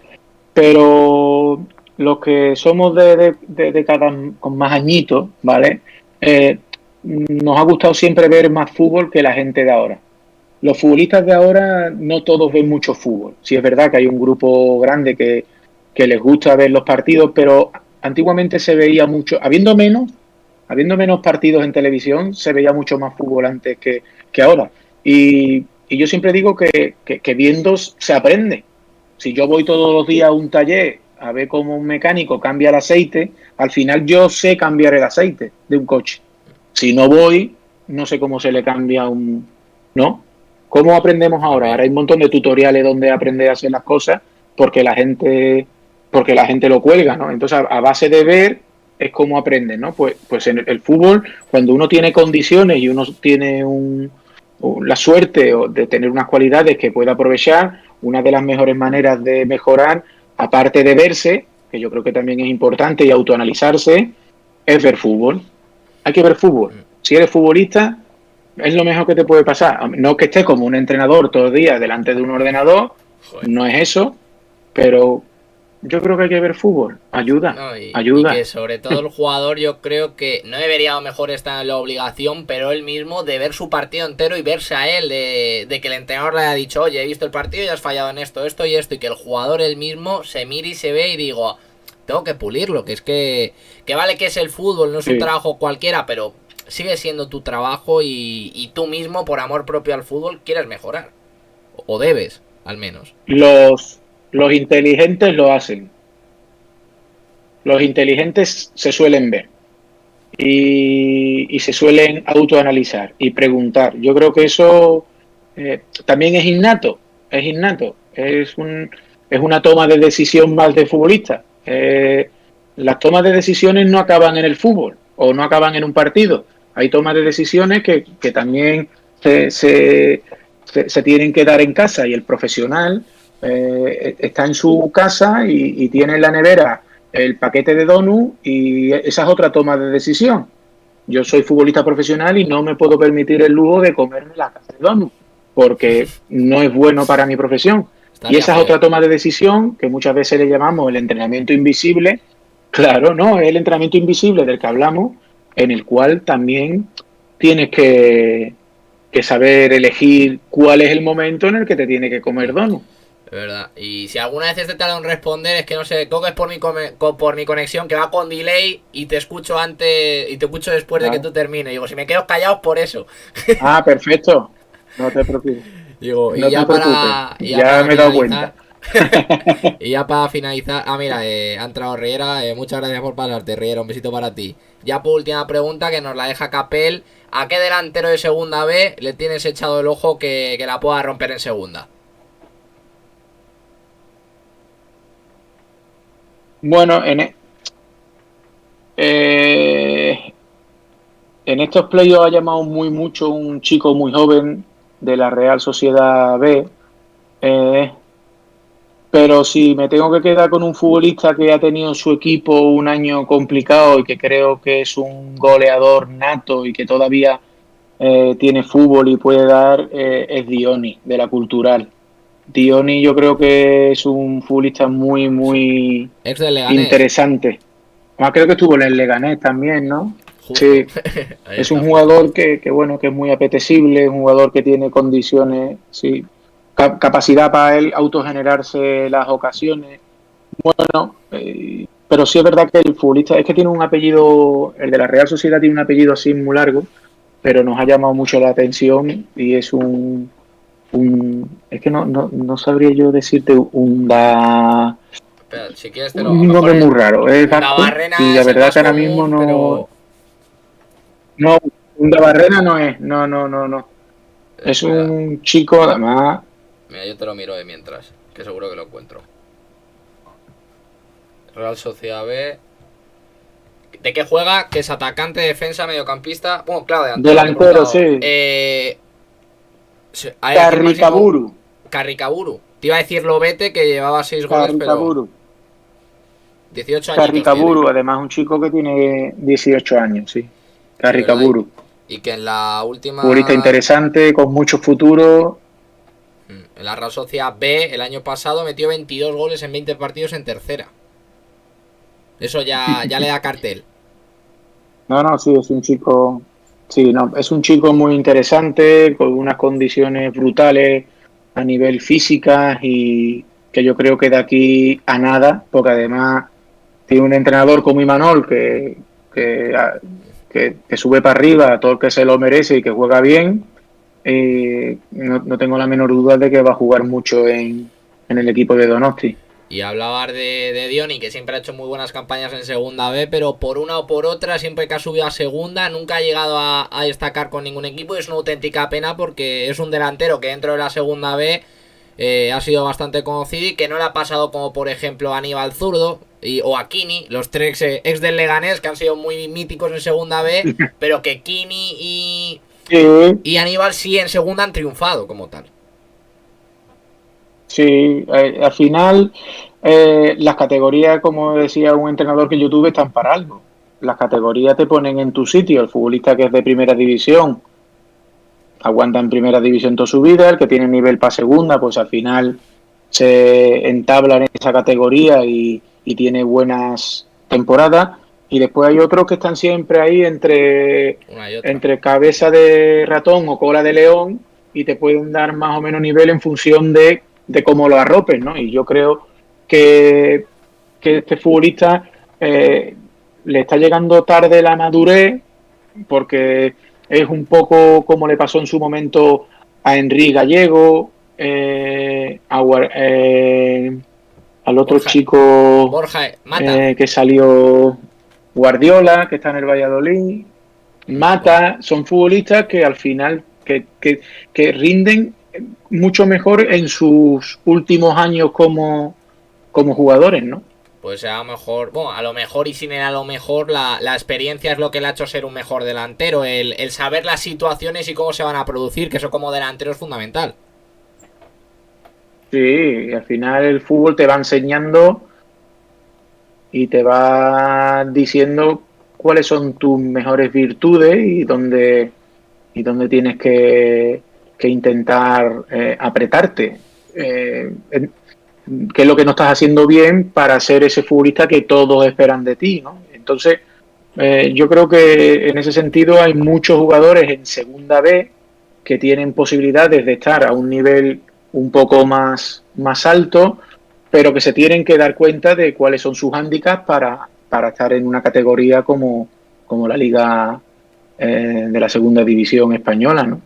pero los que somos de décadas con más añitos, ¿vale? Nos ha gustado siempre ver más fútbol que la gente de ahora. Los futbolistas de ahora no todos ven mucho fútbol. Sí es verdad que hay un grupo grande que les gusta ver los partidos, pero antiguamente se veía mucho, habiendo menos partidos en televisión, se veía mucho más fútbol antes que ahora. Y yo siempre digo que viendo se aprende. Si yo voy todos los días a un taller a ver cómo un mecánico cambia el aceite, al final yo sé cambiar el aceite de un coche. Si no voy, no sé cómo se le cambia ¿no? ¿Cómo aprendemos Muy ahora? Ahora bien. hay un montón de tutoriales donde aprender a hacer las cosas porque porque la gente lo cuelga, ¿no? Entonces, a base de ver es como aprenden, ¿no? Pues en el fútbol, cuando uno tiene condiciones y uno tiene la suerte de tener unas cualidades que puede aprovechar, una de las mejores maneras de mejorar, aparte de verse, que yo creo que también es importante, y autoanalizarse, es ver fútbol. Hay que ver fútbol. Si eres futbolista, es lo mejor que te puede pasar. No que estés como un entrenador todo el día delante de un ordenador, Joder. no es eso, pero yo creo que hay que ver fútbol. Ayuda, No, y ayuda. que sobre todo el jugador yo creo que no debería a lo mejor estar en la obligación, pero él mismo de ver su partido entero y verse a él, de que el entrenador le haya dicho, oye, he visto el partido y has fallado en esto, esto y esto, y que el jugador él mismo se mire y se ve y digo, tengo que pulirlo, que es que vale que es el fútbol, no es un Sí. trabajo cualquiera, pero sigue siendo tu trabajo y tú mismo, por amor propio al fútbol, quieres mejorar. O debes, al menos. Los inteligentes lo hacen. Los inteligentes se suelen ver y se suelen autoanalizar y preguntar. Yo creo que eso también es innato, es innato, es una toma de decisión más de futbolista. Las tomas de decisiones no acaban en el fútbol o no acaban en un partido. Hay tomas de decisiones que también se tienen que dar en casa y el profesional está en su casa y tiene en la nevera el paquete de donut y esa es otra toma de decisión. Yo soy futbolista profesional y no me puedo permitir el lujo de comerme la caja de donut porque no es bueno para mi profesión. Y Estaría esa es feo. otra toma de decisión que muchas veces le llamamos el entrenamiento invisible. Claro, no, es el entrenamiento invisible del que hablamos, en el cual también tienes que saber elegir cuál es el momento en el que te tiene que comer donut. Es verdad. Y si alguna vez te tarda en responder, es que no sé, creo que es por mi conexión, que va con delay y te escucho antes y te escucho después de que ¿Vale? tú termines. Digo, si me quedo callado por eso. Ah, perfecto. No te preocupes. Digo, No te preocupes. y ya Ya para me he dado cuenta. finalizar, y ya para finalizar, mira, ha entrado Riera, muchas gracias por pasarte, Riera, un besito para ti. Ya por última pregunta, que nos la deja Capel, ¿a qué delantero de segunda B le tienes echado el ojo que la pueda romper en segunda? Bueno, en estos playoffs ha llamado muy mucho un chico muy joven de la Real Sociedad B. eh, pero si me tengo que quedar con un futbolista que ha tenido en su equipo un año complicado y que creo que es un goleador nato y que todavía tiene fútbol y puede dar, es Dioni, de la Cultural. Dioni yo creo que es un futbolista muy, muy Ex del Leganés. interesante. Además creo que estuvo en el Leganés también, ¿no? Justo. Sí, Ahí es un está, justo, jugador justo. bueno, que es muy apetecible, un jugador que tiene condiciones, sí, capacidad para él autogenerarse las ocasiones. Bueno, pero sí es verdad que el futbolista es que tiene un apellido, el de la Real Sociedad tiene un apellido así muy largo, pero nos ha llamado mucho la atención y es es que no sabría yo decirte Pero si quieres te lo. A lo un mejor nombre es. muy raro, es vasco y Barrena la es el verdad más que ahora mismo común, pero. no, Unda Barrera no es, no. Es Espera, un chico, además, mira, yo te lo miro de mientras, que seguro que lo encuentro. Real Sociedad B. ¿De qué juega? Que es atacante, defensa, mediocampista. Bueno, claro, delantero, te he delantero, preguntado. sí, Aquí el máximo. Carricaburu, Carricaburu. Te iba a decir Lobete, que llevaba 6 goles, pero. Carricaburu, 18 añitos tiene. Carricaburu, además un chico que tiene 18 años, sí, Sí, ¿verdad? Carricaburu, Y que en la futbolista última. interesante, con mucho futuro, En la Real Sociedad B, el año pasado metió 22 goles en 20 partidos en tercera. Eso ya le da cartel. no, sí, es un chico, sí, no, es un chico muy interesante, con unas condiciones brutales a nivel físicas y que yo creo que de aquí a nada, porque además tiene un entrenador como Imanol que, que sube para arriba todo el que se lo merece y que juega bien. No tengo la menor duda de que va a jugar mucho en el equipo de Donosti. Y hablabas de Dioni, que siempre ha hecho muy buenas campañas en segunda B, pero por una o por otra, siempre que ha subido a segunda, nunca ha llegado a destacar con ningún equipo. Y es una auténtica pena porque es un delantero que dentro de la segunda B ha sido bastante conocido y que no le ha pasado como por ejemplo a Aníbal Zurdo o a Kini, los tres ex del Leganés que han sido muy míticos en segunda B, pero que Kini Sí, y Aníbal sí en segunda han triunfado como tal. sí, al final las categorías, como decía un entrenador que yo tuve, están para algo. Las categorías te ponen en tu sitio. El futbolista que es de primera división aguanta en primera división toda su vida, el que tiene nivel para segunda, pues al final se entablan en esa categoría y tiene buenas temporadas. Y después hay otros que están siempre ahí Una y otra. entre cabeza de ratón o cola de león y te pueden dar más o menos nivel en función de cómo lo arropes, ¿no? Y yo creo que este futbolista le está llegando tarde la madurez porque es un poco como le pasó en su momento a Henry Gallego, al otro Borja, chico Borja, Mata. que salió, Guardiola, que está en el Valladolid, Mata, son futbolistas que al final que rinden mucho mejor en sus últimos años como jugadores, ¿no? Pues a lo mejor, bueno, a lo mejor y sin el a lo mejor, la experiencia es lo que le ha hecho ser un mejor delantero. El saber las situaciones y cómo se van a producir, que eso como delantero es fundamental. Sí, al final el fútbol te va enseñando y te va diciendo cuáles son tus mejores virtudes y dónde tienes que intentar apretarte. Qué es lo que no estás haciendo bien para ser ese futbolista que todos esperan de ti, ¿no? Entonces, yo creo que en ese sentido hay muchos jugadores en segunda B que tienen posibilidades de estar a un nivel un poco más alto, pero que se tienen que dar cuenta de cuáles son sus hándicaps para estar en una categoría como la Liga de la Segunda División Española, ¿no?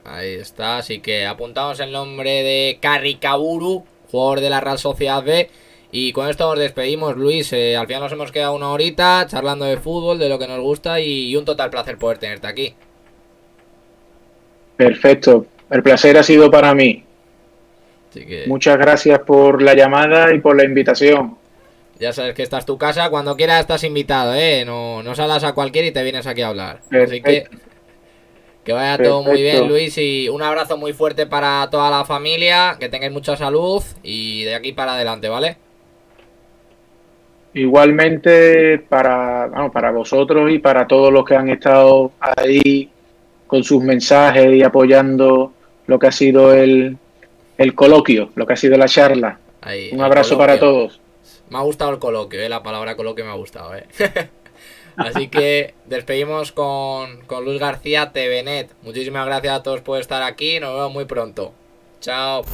Ahí está, así que apuntamos el nombre de Carricaburu, jugador de la Real Sociedad B. Y con esto nos despedimos, Luis. Al final nos hemos quedado una horita charlando de fútbol, de lo que nos gusta y un total placer poder tenerte aquí. Perfecto. El placer ha sido para mí. Así que Muchas gracias por la llamada y por la invitación. ya sabes que esta es tu casa, cuando quieras estás invitado, ¿eh? No, no salas a cualquiera y te vienes aquí a hablar. Así Perfecto, que vaya todo muy bien, perfecto. Luis, y un abrazo muy fuerte para toda la familia, que tengáis mucha salud y de aquí para adelante, ¿vale? Igualmente para vosotros y para todos los que han estado ahí con sus mensajes y apoyando lo que ha sido el coloquio, lo que ha sido la charla. Ahí, Un el abrazo para coloquio. todos. Me ha gustado el coloquio, la palabra coloquio me ha gustado, Así que despedimos con Luis García TVNet. Muchísimas gracias a todos por estar aquí. Nos vemos muy pronto. Chao.